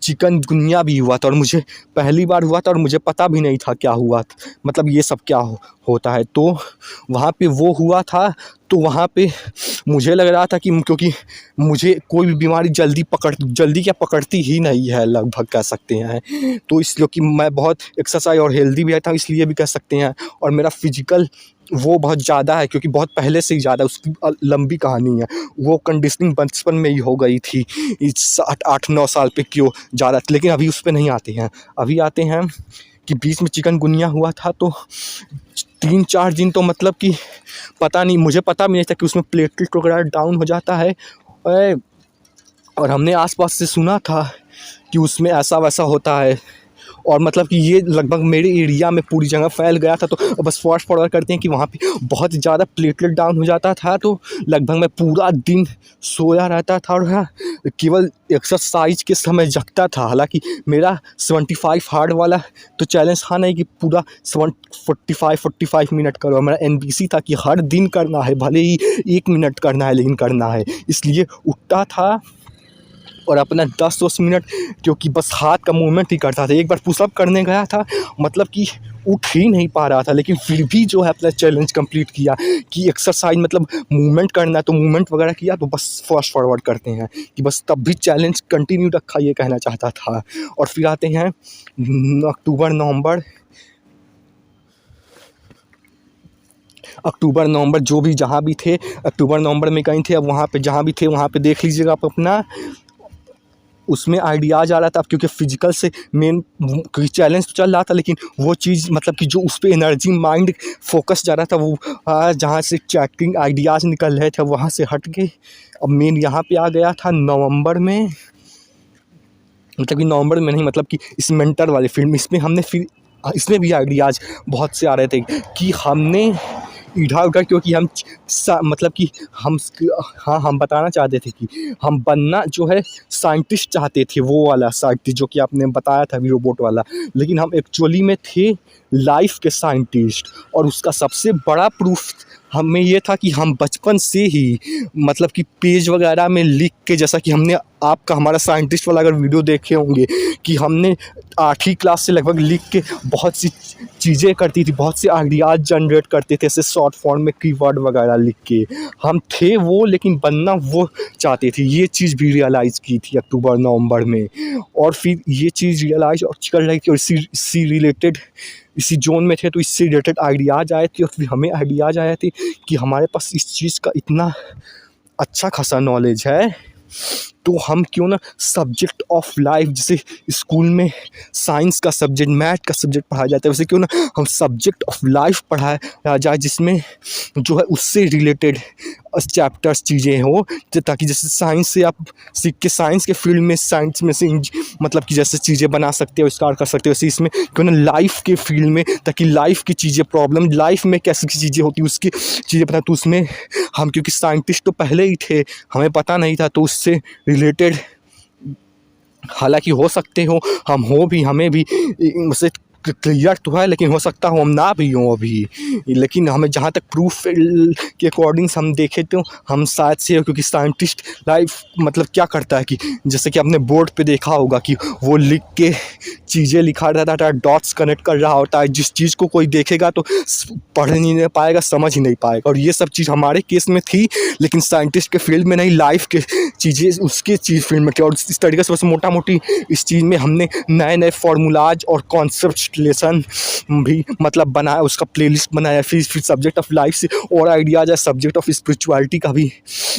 चिकनगुनिया भी हुआ था, और मुझे पहली बार हुआ था और मुझे पता भी नहीं था क्या हुआ था, मतलब ये सब क्या होता है। तो वहाँ पे वो हुआ था, तो वहाँ पे मुझे लग रहा था कि क्योंकि मुझे कोई भी बीमारी जल्दी क्या पकड़ती ही नहीं है लगभग कह सकते हैं। तो इसलिए कि मैं बहुत एक्सरसाइज और हेल्दी भी रहता हूँ, इसलिए भी कह सकते हैं। और मेरा फिजिकल वो बहुत ज़्यादा है, क्योंकि बहुत पहले से ही ज़्यादा, उसकी लंबी कहानी है। वो कंडीशनिंग बचपन में ही हो गई थी, इस 8-9 साल पे क्यों ज़्यादा, लेकिन अभी उस पर नहीं आते हैं। अभी आते हैं कि बीच में चिकनगुनिया हुआ था, तो 3-4 दिन तो मतलब कि पता नहीं, मुझे पता भी नहीं था कि उसमें प्लेटलेट वगैरह डाउन हो जाता है। और हमने आसपास से सुना था कि उसमें ऐसा वैसा होता है, और मतलब कि ये लगभग मेरे एरिया में पूरी जगह फैल गया था। तो बस फास्ट फॉरवर्ड करते हैं कि वहाँ पे बहुत ज़्यादा प्लेटलेट डाउन हो जाता था, तो लगभग मैं पूरा दिन सोया रहता था और हाँ, केवल एक्सरसाइज के समय जगता था। हालांकि मेरा 75 हार्ड वाला तो चैलेंज था नहीं कि पूरा 45 मिनट करो। मेरा NBC था कि हर दिन करना है, भले ही 1 मिनट करना है लेकिन करना है। इसलिए उठता था और अपना 10-10 मिनट, क्योंकि बस हाथ का मूवमेंट ही करता था। एक बार पुशअप करने गया था, मतलब कि उठ ही नहीं पा रहा था, लेकिन फिर भी जो है अपना चैलेंज कंप्लीट किया कि एक्सरसाइज मतलब मूवमेंट करना है, तो मूवमेंट वगैरह किया। तो बस फास्ट फॉरवर्ड करते हैं कि बस तब भी चैलेंज कंटिन्यू रखा, ये कहना चाहता था। और फिर आते हैं अक्टूबर नवंबर जो भी जहाँ भी थे, अक्टूबर नवंबर में कहीं थे। अब वहाँ पे जहाँ भी थे वहाँ पे देख लीजिएगा आप अपना। उसमें आइडियाज़ आ रहा था। अब क्योंकि फिजिकल से मेन कोई चैलेंज तो चल रहा था, लेकिन वो चीज़ मतलब कि जो उस पर एनर्जी माइंड फोकस जा रहा था, वो जहाँ से चैटिंग आइडियाज़ निकल रहे थे वहाँ से हट के अब मेन यहाँ पे आ गया था नवंबर में। मतलब कि नवंबर में नहीं, मतलब कि इस मेंटर वाली फिल्म, इसमें हमने फिर इसमें भी आइडियाज़ बहुत से आ रहे थे कि हमने इधर उधर, क्योंकि हम मतलब कि हम हाँ हम बताना चाहते थे कि हम बनना जो है साइंटिस्ट चाहते थे, वो वाला साइंटिस्ट जो कि आपने बताया था अभी रोबोट वाला, लेकिन हम एक्चुअली में थे लाइफ के साइंटिस्ट। और उसका सबसे बड़ा प्रूफ हमें ये था कि हम बचपन से ही मतलब कि पेज वगैरह में लिख के, जैसा कि हमने आपका हमारा साइंटिस्ट वाला अगर वीडियो देखे होंगे कि हमने 8वीं क्लास से लगभग लिख के बहुत सी चीज़ें करती थी, बहुत से आइडियाज़ जनरेट करते थे ऐसे शॉर्ट फॉर्म में कीवर्ड वगैरह लिख के। हम थे वो, लेकिन बनना वो चाहते थे। ये चीज़ भी रियलाइज़ की थी अक्टूबर नवंबर में। और फिर ये चीज़ रियलाइज़ और कर रही थी, और इसी रिलेटेड इसी जोन में थे, तो इससे रिलेटेड आइडियाज़ आए थे। और फिर हमें आइडियाज़ आए थे कि हमारे पास इस चीज़ का इतना अच्छा खासा नॉलेज है, तो हम क्यों ना सब्जेक्ट ऑफ लाइफ, जैसे स्कूल में साइंस का सब्जेक्ट, मैथ का सब्जेक्ट पढ़ाया जाता है, वैसे क्यों ना हम सब्जेक्ट ऑफ लाइफ पढ़ाया जाए, जिसमें जो है उससे रिलेटेड चैप्टर्स चीज़ें हो, ताकि जैसे साइंस से आप सीख के साइंस के फील्ड में, साइंस में से मतलब कि जैसे चीज़ें बना सकते हो, स्टार्ट कर सकते हो, वैसे इसमें क्यों ना लाइफ के फील्ड में, ताकि लाइफ की चीज़ें, प्रॉब्लम लाइफ में कैसी चीज़ें होती हैं उसकी चीज़ें पता। तो उसमें हम क्योंकि साइंटिस्ट तो पहले ही थे, हमें पता नहीं था, तो उससे रिलेटेड हालांकि हो सकते हो हम हो भी, हमें भी उससे क्लियर तो है, लेकिन हो सकता हो हम ना भी हों अभी। लेकिन हमें जहाँ तक प्रूफ के अकॉर्डिंग हम देखें तो हम शायद से हो, क्योंकि साइंटिस्ट लाइफ मतलब क्या करता है कि जैसे कि आपने बोर्ड पे देखा होगा कि वो लिख के चीज़ें लिखा रहता है, डॉट्स कनेक्ट कर रहा होता है, जिस चीज़ को कोई देखेगा तो पढ़ नहीं पाएगा, समझ ही नहीं पाएगा। और ये सब चीज़ हमारे केस में थी, लेकिन साइंटिस्ट के फील्ड में नहीं, लाइफ के चीज़ें उसके चीज़ फील्ड में थी। और इस तरीके से बस मोटा मोटी इस चीज़ में हमने नए नए फार्मूलाज और कॉन्सेप्ट लेसन भी मतलब बनाया, उसका प्लेलिस्ट बनाया। फिर सब्जेक्ट ऑफ लाइफ से और आइडियाज है, सब्जेक्ट ऑफ स्पिरिचुअलिटी का भी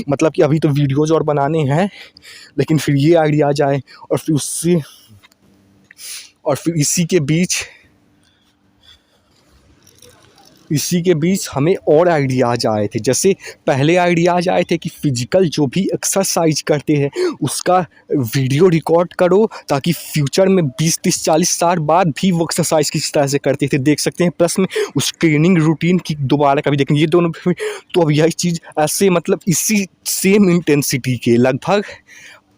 मतलब कि अभी तो वीडियोज और बनाने हैं, लेकिन फिर ये आइडियाज आए। और फिर उससे और फिर इसी के बीच हमें और आइडियाज़ आए थे। जैसे पहले आइडियाज़ आए थे कि फ़िज़िकल जो भी एक्सरसाइज करते हैं उसका वीडियो रिकॉर्ड करो, ताकि फ्यूचर में 20 30 40 साल बाद भी वो एक्सरसाइज किस तरह से करते थे देख सकते हैं, प्लस में उस ट्रेनिंग रूटीन की दोबारा कभी देखेंगे। ये दोनों तो अब यही चीज़ ऐसे मतलब इसी सेम इंटेंसिटी के लगभग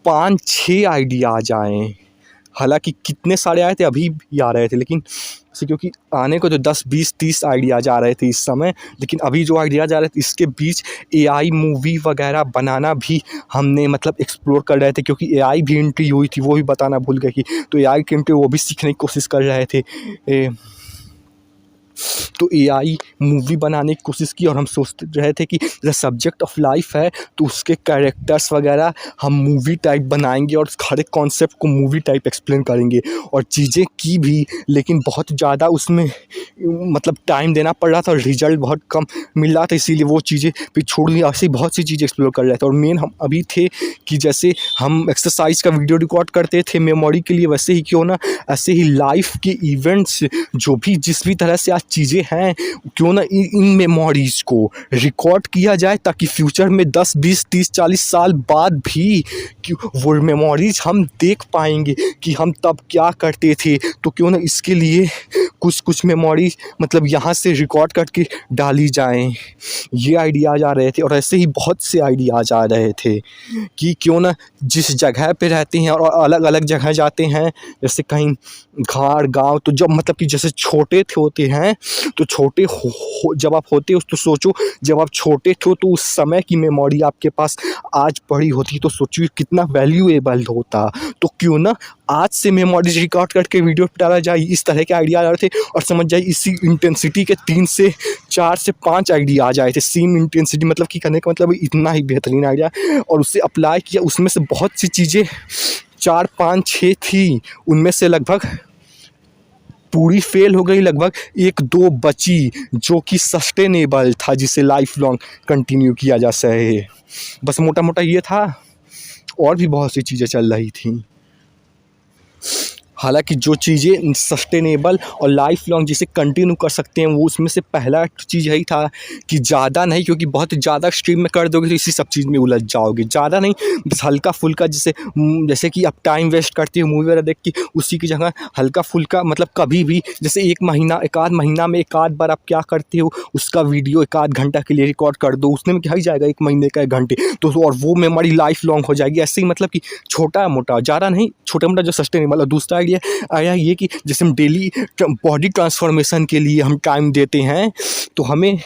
5-6 आइडियाज़ आए। हालांकि कितने सारे आए थे अभी भी आ रहे थे, लेकिन क्योंकि आने को तो 10 20 30 आइडियाज़ आ रहे थे इस समय, लेकिन अभी जो आइडियाज़ आ रहे थे इसके बीच एआई मूवी वगैरह बनाना भी हमने मतलब एक्सप्लोर कर रहे थे, क्योंकि एआई भी एंट्री हुई थी, वो भी बताना भूल गए कि तो एआई की एंट्री वो भी सीखने की कोशिश कर रहे थे। तो एआई मूवी बनाने की कोशिश की, और हम सोच रहे थे कि जैसे सब्जेक्ट ऑफ लाइफ है तो उसके कैरेक्टर्स वगैरह हम मूवी टाइप बनाएंगे और हर एक कॉन्सेप्ट को मूवी टाइप एक्सप्लेन करेंगे। और चीज़ें की भी, लेकिन बहुत ज़्यादा उसमें मतलब टाइम देना पड़ रहा था और रिजल्ट बहुत कम मिल रहा था, इसीलिए वो चीज़ें फिर छोड़ दी। ऐसे बहुत सी चीज़ें एक्सप्लोर कर रहे थे। और मेन हम अभी थे कि जैसे हम एक्सरसाइज का वीडियो रिकॉर्ड करते थे मेमोरी के लिए, वैसे ही क्यों ना ऐसे ही लाइफ के इवेंट्स जो भी जिस भी तरह से आज चीज़ें हैं, क्यों ना इन मेमोरीज़ को रिकॉर्ड किया जाए, ताकि फ्यूचर में 10 20 30 40 साल बाद भी वो मेमोरीज़ हम देख पाएंगे कि हम तब क्या करते थे। तो क्यों ना इसके लिए कुछ मेमोरीज मतलब यहाँ से रिकॉर्ड करके डाली जाएं। ये आइडियाज़ आ रहे थे, और ऐसे ही बहुत से आइडियाज़ आ रहे थे कि क्यों ना जिस जगह पे रहते हैं और अलग अलग जगह जाते हैं, जैसे कहीं घर गांव, तो जब मतलब कि जैसे छोटे होते हैं तो छोटे जब आप होते हो तो सोचो, जब आप छोटे थे तो उस समय की मेमोरी आपके पास आज पड़ी होती तो सोचिए कितना वैल्यूएबल होता। तो क्यों ना आज से मेमोरीज रिकॉर्ड करके वीडियो पे डाला जाए। इस तरह के आइडिया आ रहे थे, और समझ जाइए इसी इंटेंसिटी के 3 से 4 से 5 आइडिया आ जाए थे। सेम इंटेंसिटी मतलब कि कहने का मतलब इतना ही बेहतरीन आइडिया, और उससे अप्लाई किया। उसमें से बहुत सी चीज़ें 4 5 6 थी, उनमें से लगभग पूरी फेल हो गई, लगभग 1-2 बची जो कि सस्टेनेबल था, जिसे लाइफ लॉन्ग कंटिन्यू किया जा सके। बस मोटा मोटा ये था, और भी बहुत सी चीज़ें चल रही थी। हालांकि जो चीज़ें सस्टेनेबल और लाइफ लॉन्ग जिसे कंटिन्यू कर सकते हैं वो उसमें से पहला चीज़ यही था कि ज़्यादा नहीं, क्योंकि बहुत ज़्यादा एक्सट्रीम में कर दोगे तो इसी सब चीज़ में उलझ जाओगे। ज़्यादा नहीं, बस हल्का फुल्का, जैसे कि आप टाइम वेस्ट करते हो मूवी वगैरह देख के, उसी की जगह हल्का फुल्का, मतलब कभी भी जैसे एक आध महीना में एक आध बार आप क्या करते हो उसका वीडियो एक आध घंटा के लिए रिकॉर्ड कर दो, उसमें क्या ही जाएगा 1 महीने का 1 घंटे तो, और वो मेमोरी लाइफ लॉन्ग हो जाएगी। ऐसे ही मतलब कि छोटा मोटा, ज़्यादा नहीं, छोटा मोटा जो सस्टेनेबल। और दूसरा आइडिया ये कि जैसे हम डेली बॉडी ट्रांसफॉर्मेशन के लिए हम टाइम देते हैं तो हमें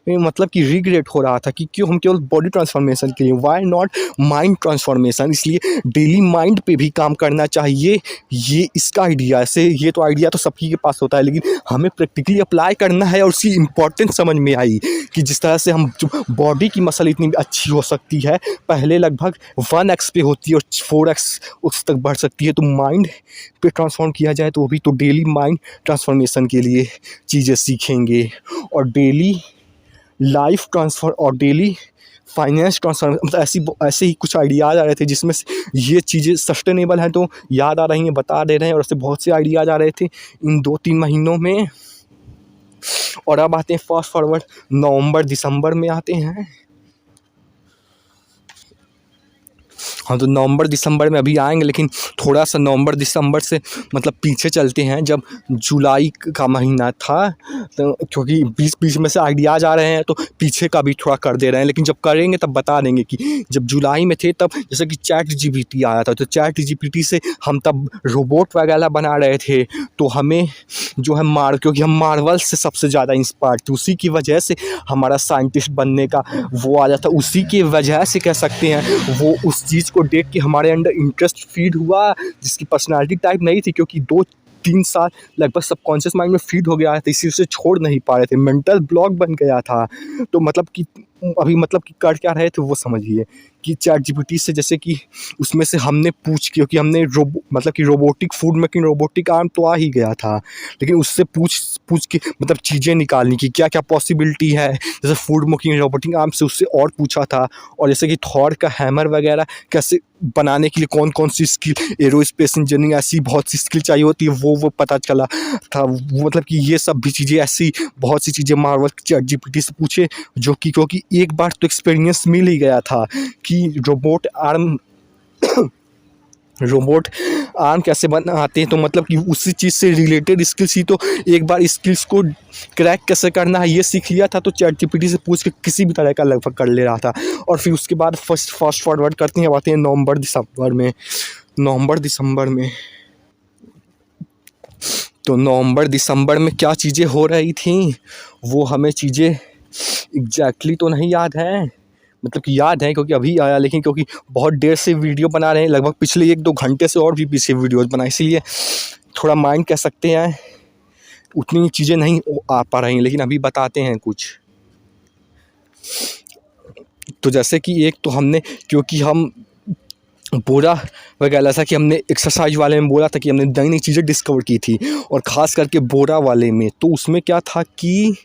मतलब कि रिग्रेट हो रहा था कि क्यों हम केवल बॉडी ट्रांसफॉर्मेशन के लिए, व्हाई नॉट माइंड ट्रांसफॉर्मेशन। इसलिए डेली माइंड पे भी काम करना चाहिए। ये इसका आइडिया से, ये तो आइडिया तो सबकी के पास होता है, लेकिन हमें प्रैक्टिकली अप्लाई करना है और उसकी इम्पोर्टेंस समझ में आई कि जिस तरह से हम जो बॉडी की मसल इतनी अच्छी हो सकती है, पहले लगभग 1x पे होती है और 4x उस तक बढ़ सकती है, तो माइंड पे ट्रांसफॉर्म किया जाए तो वो भी, तो डेली माइंड ट्रांसफॉर्मेशन के लिए चीज़ें सीखेंगे और डेली लाइफ ट्रांसफर और डेली फाइनेंस ट्रांसफर, मतलब ऐसे ही कुछ आइडियाज़ आ रहे थे जिसमें ये चीज़ें सस्टेनेबल हैं तो याद आ रही हैं, बता दे रहे हैं। और ऐसे बहुत से आइडियाज़ आ रहे थे इन 2-3 महीनों में। और अब आते हैं फास्ट फॉरवर्ड नवंबर दिसंबर में आते हैं। हाँ, तो नवंबर दिसंबर में अभी आएंगे, लेकिन थोड़ा सा नवंबर दिसंबर से मतलब पीछे चलते हैं, जब जुलाई का महीना था, तो क्योंकि बीच में से आइडियाज़ आ रहे हैं तो पीछे का भी थोड़ा कर दे रहे हैं, लेकिन जब करेंगे तब बता देंगे कि जब जुलाई में थे तब जैसे कि चैट जीपीटी आया था, तो चैट जीपीटी से हम तब रोबोट वगैरह बना रहे थे, तो हमें जो है क्योंकि हम मार्वल से सबसे ज़्यादा इंस्पायर थे, उसी की वजह से हमारा साइंटिस्ट बनने का वो आ जाता, उसी की वजह से कह सकते हैं वो उस चीज़ को देख के हमारे अंदर इंटरेस्ट फीड हुआ, जिसकी पर्सनालिटी टाइप नहीं थी, क्योंकि 2-3 साल लगभग सबकॉन्शियस माइंड में फीड हो गया था, इसी से छोड़ नहीं पा रहे थे, मेंटल ब्लॉक बन गया था। तो मतलब कि अभी मतलब कि कर क्या रहे थे वो समझिए कि चैट जीपीटी से जैसे कि उसमें से हमने क्योंकि हमने मतलब कि robotic food making, robotic arm तो आ ही गया था, लेकिन उससे पूछ के मतलब चीज़ें निकालनी कि क्या क्या पॉसिबिलिटी है, जैसे फूड मेकिंग रोबोटिक आर्म से उससे और पूछा था। और जैसे कि थॉर का हैमर वगैरह कैसे बनाने के लिए कौन कौन सी स्किल, एरोस्पेस इंजीनियरिंग, ऐसी बहुत सी स्किल चाहिए होती है, वो पता चला था। वो मतलब कि ये सब भी चीज़ें, ऐसी बहुत सी चीज़ें मार्वल चैट जीपीटी से पूछे, जो कि क्योंकि एक बार तो एक्सपीरियंस मिल ही गया था कि रोबोट आर्म कैसे बनाते हैं, तो मतलब कि उसी चीज़ से रिलेटेड स्किल्स ही, तो एक बार स्किल्स को क्रैक कैसे करना है ये सीख लिया था, तो चैट जीपीटी से पूछ के किसी भी तरह का लगभग कर ले रहा था। और फिर उसके बाद फास्ट फॉरवर्ड करते हैं, आते हैं नवंबर दिसंबर में। तो नवंबर दिसंबर में क्या चीज़ें हो रही थी वो हमें चीज़ें एग्जैक्टली तो नहीं याद है, मतलब कि याद है क्योंकि अभी आया, लेकिन क्योंकि बहुत देर से वीडियो बना रहे हैं, लगभग पिछले 1-2 घंटे से और भी पीछे वीडियोज़ बनाए, इसीलिए थोड़ा माइंड कह सकते हैं उतनी चीज़ें नहीं आ पा रही हैं, लेकिन अभी बताते हैं कुछ। तो जैसे कि एक तो हमने, क्योंकि हम बोला वगैरह था कि हमने एक्सरसाइज वाले में बोला था कि हमने नई नई चीज़ें डिस्कवर की थी, और ख़ास करके बोरा वाले में, तो उसमें क्या था कि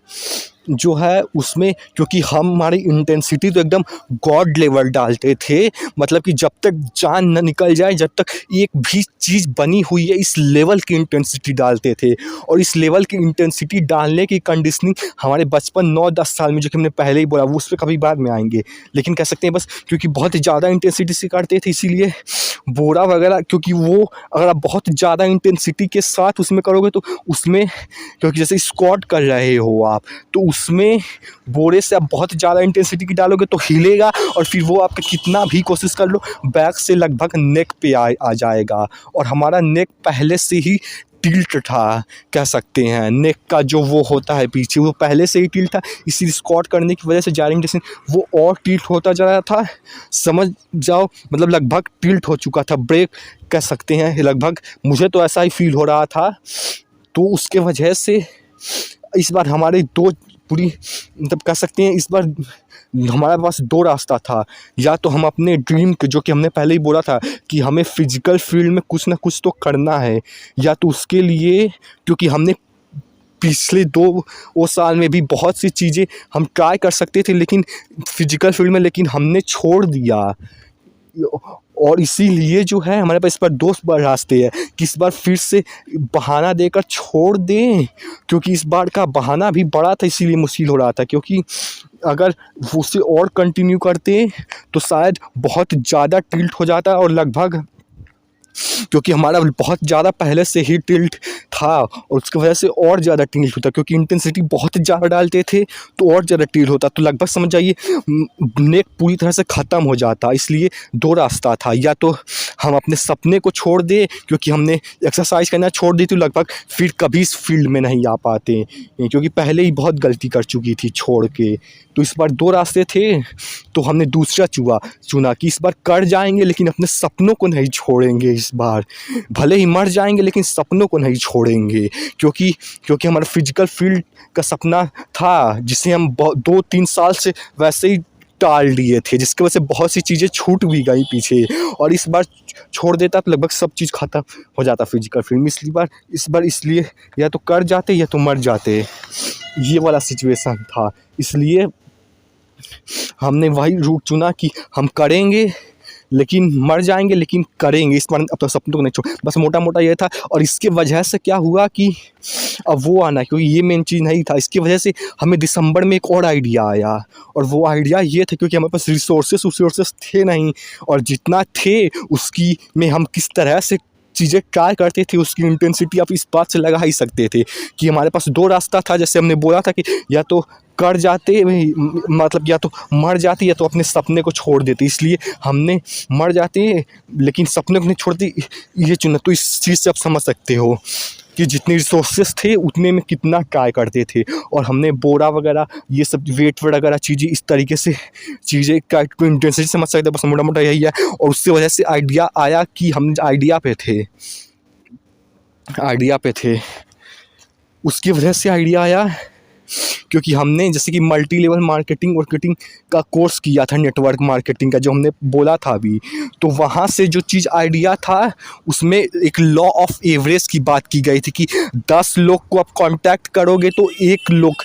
जो है उसमें क्योंकि हमारी इंटेंसिटी तो एकदम गॉड लेवल डालते थे, मतलब कि जब तक जान न निकल जाए, जब तक एक भी चीज़ बनी हुई है, इस लेवल की इंटेंसिटी डालते थे। और इस लेवल की इंटेंसिटी डालने की कंडीशनिंग हमारे बचपन 9-10 साल में, जो कि हमने पहले ही बोला, वो उस पर कभी बाद में आएंगे, लेकिन कह सकते हैं बस क्योंकि बहुत ज़्यादा इंटेंसिटी से करते थे, इसीलिए बोरा वगैरह, क्योंकि वो अगर आप बहुत ज़्यादा इंटेंसिटी के साथ उसमें करोगे तो उसमें, क्योंकि जैसे स्क्वाट कर रहे हो आप, तो उसमें बोरे से आप बहुत ज़्यादा इंटेंसिटी की डालोगे तो हिलेगा, और फिर वो आपका कितना भी कोशिश कर लो बैक से लगभग नेक पे आ जाएगा। और हमारा नेक पहले से ही टिल्ट था, कह सकते हैं नेक का जो वो होता है पीछे, वो पहले से ही टिल्ट था, इसी स्क्वाट करने की वजह से जायरिंग डिस्टेंस वो और टिल्ट होता जा रहा था, समझ जाओ, मतलब लगभग टिल्ट हो चुका था, ब्रेक कह सकते हैं लगभग, मुझे तो ऐसा ही फील हो रहा था। तो उसके वजह से इस बार हमारे मतलब कह सकते हैं इस बार हमारे पास 2 रास्ता था, या तो हम अपने ड्रीम के, जो कि हमने पहले ही बोला था कि हमें फिजिकल फील्ड में कुछ ना कुछ तो करना है, या तो उसके लिए, क्योंकि हमने पिछले 2 साल में भी बहुत सी चीज़ें हम ट्राई कर सकते थे लेकिन फिजिकल फील्ड में, लेकिन हमने छोड़ दिया और इसीलिए जो है हमारे पास इस बार दो रास्ते हैं कि इस बार फिर से बहाना देकर छोड़ दें, क्योंकि इस बार का बहाना भी बड़ा था इसीलिए मुश्किल हो रहा था, क्योंकि अगर वो उसे और कंटिन्यू करते तो शायद बहुत ज़्यादा टिल्ट हो जाता और लगभग, क्योंकि हमारा बहुत ज़्यादा पहले से ही टिल्ट था और उसकी वजह से और ज़्यादा टिल्ट होता, क्योंकि इंटेंसिटी बहुत ज़्यादा डालते थे तो और ज़्यादा टिल्ट होता, तो लगभग समझ जाइए नेक पूरी तरह से ख़त्म हो जाता। इसलिए दो रास्ता था, या तो हम अपने सपने को छोड़ दें, क्योंकि हमने एक्सरसाइज करना छोड़ दी तो लगभग फिर कभी इस फील्ड में नहीं आ पाते, क्योंकि पहले ही बहुत गलती कर चुकी थी छोड़ के। तो इस बार दो रास्ते थे, तो हमने दूसरा चुना कि इस बार कर जाएंगे लेकिन अपने सपनों को नहीं छोड़ेंगे। इस बार भले ही मर जाएंगे लेकिन सपनों को नहीं छोड़ेंगे, क्योंकि क्योंकि हमारा फिजिकल फील्ड का सपना था जिसे हम 2-3 साल से वैसे ही टाल दिए थे, जिसकी वजह से बहुत सी चीज़ें छूट भी गई पीछे, और इस बार छोड़ देता तो लगभग सब चीज़ ख़त्म हो जाता फिजिकल फील्ड में। इस बार इसलिए या तो कर जाते या तो मर जाते, ये वाला सिचुएशन था। इसलिए हमने वही रूट चुना कि हम करेंगे लेकिन मर जाएंगे लेकिन करेंगे, इस बार अपने सपनों को नहीं छोड़, बस मोटा मोटा ये था। और इसके वजह से क्या हुआ कि अब वो आना, क्योंकि ये मेन चीज़ नहीं था, इसकी वजह से हमें दिसंबर में एक और आइडिया आया, और वो आइडिया ये था क्योंकि हमारे पास रिसोर्सेस थे नहीं, और जितना थे उसकी में हम किस तरह से चीज़ें ट्राई करते थे उसकी इंटेंसिटी आप इस बात से लगा ही सकते थे कि हमारे पास दो रास्ता था। जैसे हमने बोला था कि या तो कर जाते, मतलब या तो मर जाते या तो अपने सपने को छोड़ देते, इसलिए हमने मर जाते लेकिन सपने को नहीं छोड़ते ये चुना। तो इस चीज़ से आप समझ सकते हो कि जितने रिसोर्सेस थे उतने में कितना ट्राई करते थे, और हमने बोरा वगैरह ये सब वेट वगैरह चीज़ें इस तरीके से चीज़ें का इंटेंसिटी समझ सकते, बस मोटा मोटा यही है। और उससे वजह से आइडिया आया कि हम आइडिया पे थे, उसकी वजह से आइडिया आया क्योंकि हमने जैसे कि मल्टी लेवल मार्केटिंग का कोर्स किया था, नेटवर्क मार्केटिंग का जो हमने बोला था अभी, तो वहाँ से जो चीज़ आइडिया था उसमें एक लॉ ऑफ एवरेज की बात की गई थी कि 10 लोग को आप कांटेक्ट करोगे तो 1 लोग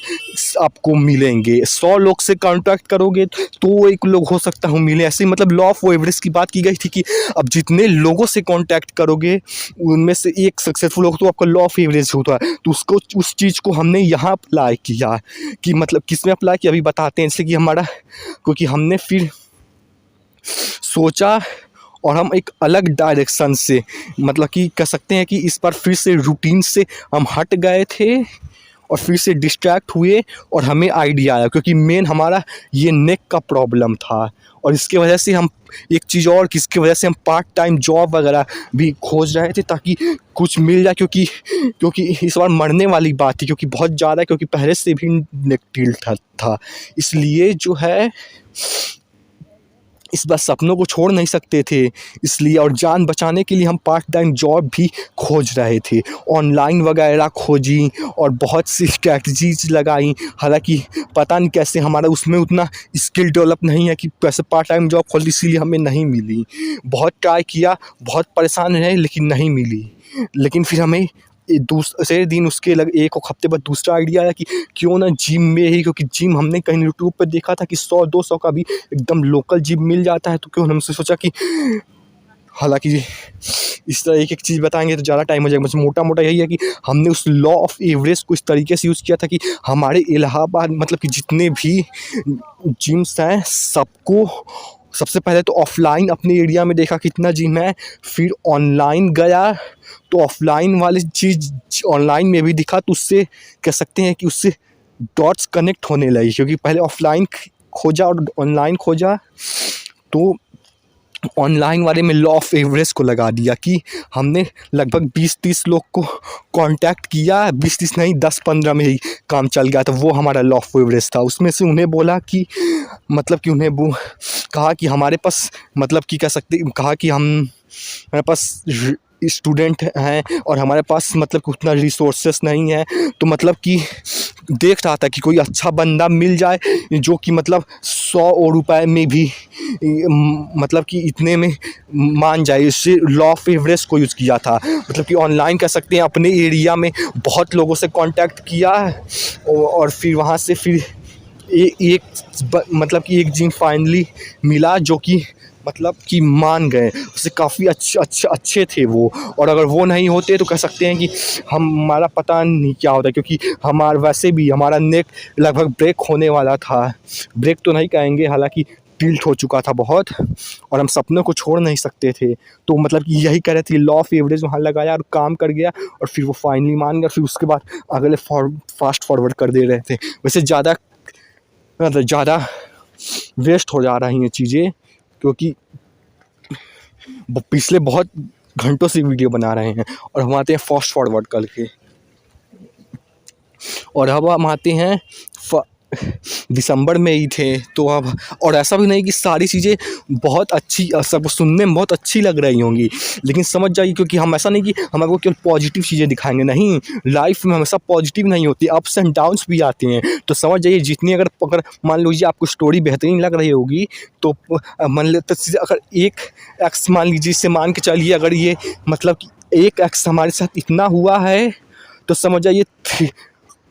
आपको मिलेंगे, 100 लोग से कांटेक्ट करोगे तो 1 लोग हो सकता है मिले, ऐसे मतलब लॉ ऑफ एवरेज की बात की गई थी कि अब जितने लोगों से कांटेक्ट करोगे उनमें से 1 सक्सेसफुल होगा तो आपका लॉ ऑफ एवरेज होता है। तो उसको उस चीज़ को हमने यहाँ अप्लाई किया कि मतलब किस में अप्लाई किया अभी बताते हैं। जैसे कि हमारा, क्योंकि हमने फिर सोचा और हम एक अलग डायरेक्शन से, मतलब कि कह सकते हैं कि इस बार फिर से रूटीन से हम हट गए थे और फिर से डिस्ट्रैक्ट हुए और हमें आइडिया आया, क्योंकि मेन हमारा ये नेक का प्रॉब्लम था, और इसके वजह से हम एक चीज़ और किसकी वजह से हम पार्ट टाइम जॉब वगैरह भी खोज रहे थे ताकि कुछ मिल जाए, क्योंकि इस बार मरने वाली बात थी, क्योंकि बहुत ज़्यादा, क्योंकि पहले से भी नेगेटिव था। इसलिए जो है इस बार सपनों को छोड़ नहीं सकते थे, इसलिए और जान बचाने के लिए हम पार्ट टाइम जॉब भी खोज रहे थे, ऑनलाइन वगैरह खोजी और बहुत सी स्ट्रैटेजीज लगाई। हालांकि पता नहीं कैसे हमारा उसमें उतना स्किल डेवलप नहीं है कि कैसे पार्ट टाइम जॉब खोल, इसीलिए हमें नहीं मिली। बहुत ट्राई किया, बहुत परेशान रहे लेकिन नहीं मिली। लेकिन फिर हमें दूसरे दिन उसके एक हफ्ते बाद दूसरा आइडिया आया कि क्यों ना जिम में ही, क्योंकि जिम हमने कहीं यूट्यूब पर देखा था कि 100-200 का भी एकदम लोकल जिम मिल जाता है, तो क्यों हमसे सोचा कि, हालांकि इस तरह एक चीज़ बताएंगे तो ज़्यादा टाइम हो जाएगा, बस मोटा मोटा यही है कि हमने उस लॉ ऑफ एवरेज को इस तरीके से यूज़ किया था कि हमारे इलाहाबाद मतलब कि जितने भी जिम्स हैं सबको सबसे पहले तो ऑफलाइन अपने एरिया में देखा कितना जिम है, फिर ऑनलाइन गया तो ऑफलाइन वाली चीज़ ऑनलाइन में भी दिखा, तो उससे कह सकते हैं कि उससे डॉट्स कनेक्ट होने लगी, क्योंकि पहले ऑफलाइन खोजा और ऑनलाइन खोजा तो ऑनलाइन वाले में लॉ ऑफ एवरेज को लगा दिया कि हमने लगभग 20-30 लोग को कांटेक्ट किया, 20-30 नहीं 10-15 में ही काम चल गया, तो वो हमारा लॉ ऑफ एवरेज था। उसमें से उन्हें बोला कि मतलब कि उन्हें वो कहा कि हमारे पास मतलब कि कह सकते कहा कि हमारे पास स्टूडेंट हैं और हमारे पास मतलब कि उतना रिसोर्सेस नहीं है, तो मतलब कि देख रहा था कि कोई अच्छा बंदा मिल जाए जो कि मतलब 100 रुपए में भी मतलब कि इतने में मान जाए, इससे लॉ ऑफ एवरेज को यूज़ किया था। मतलब कि ऑनलाइन कह सकते हैं अपने एरिया में बहुत लोगों से कांटेक्ट किया और फिर वहाँ से फिर एक मतलब कि एक जिम फाइनली मिला जो कि मतलब कि मान गए, उससे काफ़ी अच्छे थे वो। और अगर वो नहीं होते तो कह सकते हैं कि हमारा पता नहीं क्या होता, क्योंकि वैसे भी हमारा नेक लगभग ब्रेक होने वाला था। ब्रेक तो नहीं कहेंगे, हालांकि टिल्ट हो चुका था बहुत, और हम सपनों को छोड़ नहीं सकते थे। तो मतलब कि यही कह रहे थे, लॉ ऑफ एवरेज वहाँ लगाया और काम कर गया, और फिर वो फाइनली मान गया। फिर उसके बाद अगले फास्ट फॉरवर्ड कर दे रहे थे। वैसे ज़्यादा वेस्ट हो जा रही हैं चीज़ें, क्योंकि पिछले बहुत घंटों से वीडियो बना रहे हैं और हम आते हैं फास्ट फॉरवर्ड करके। और अब हम आते हैं दिसंबर में ही थे तो अब, और ऐसा भी नहीं कि सारी चीज़ें बहुत अच्छी, सबको सुनने में बहुत अच्छी लग रही होंगी, लेकिन समझ जाइए, क्योंकि हम ऐसा नहीं कि हम आपको केवल पॉजिटिव चीज़ें दिखाएंगे, नहीं, लाइफ में हमेशा पॉजिटिव नहीं होती, अप्स एंड डाउन्स भी आते हैं। तो समझ जाइए, जितनी अगर मान लीजिए आपको स्टोरी बेहतरीन लग रही होगी, तो मान लेते अगर एक एक्स मान लीजिए, इससे मान के चलिए, अगर ये मतलब कि एक एक्स हमारे साथ इतना हुआ है, तो समझ जाइए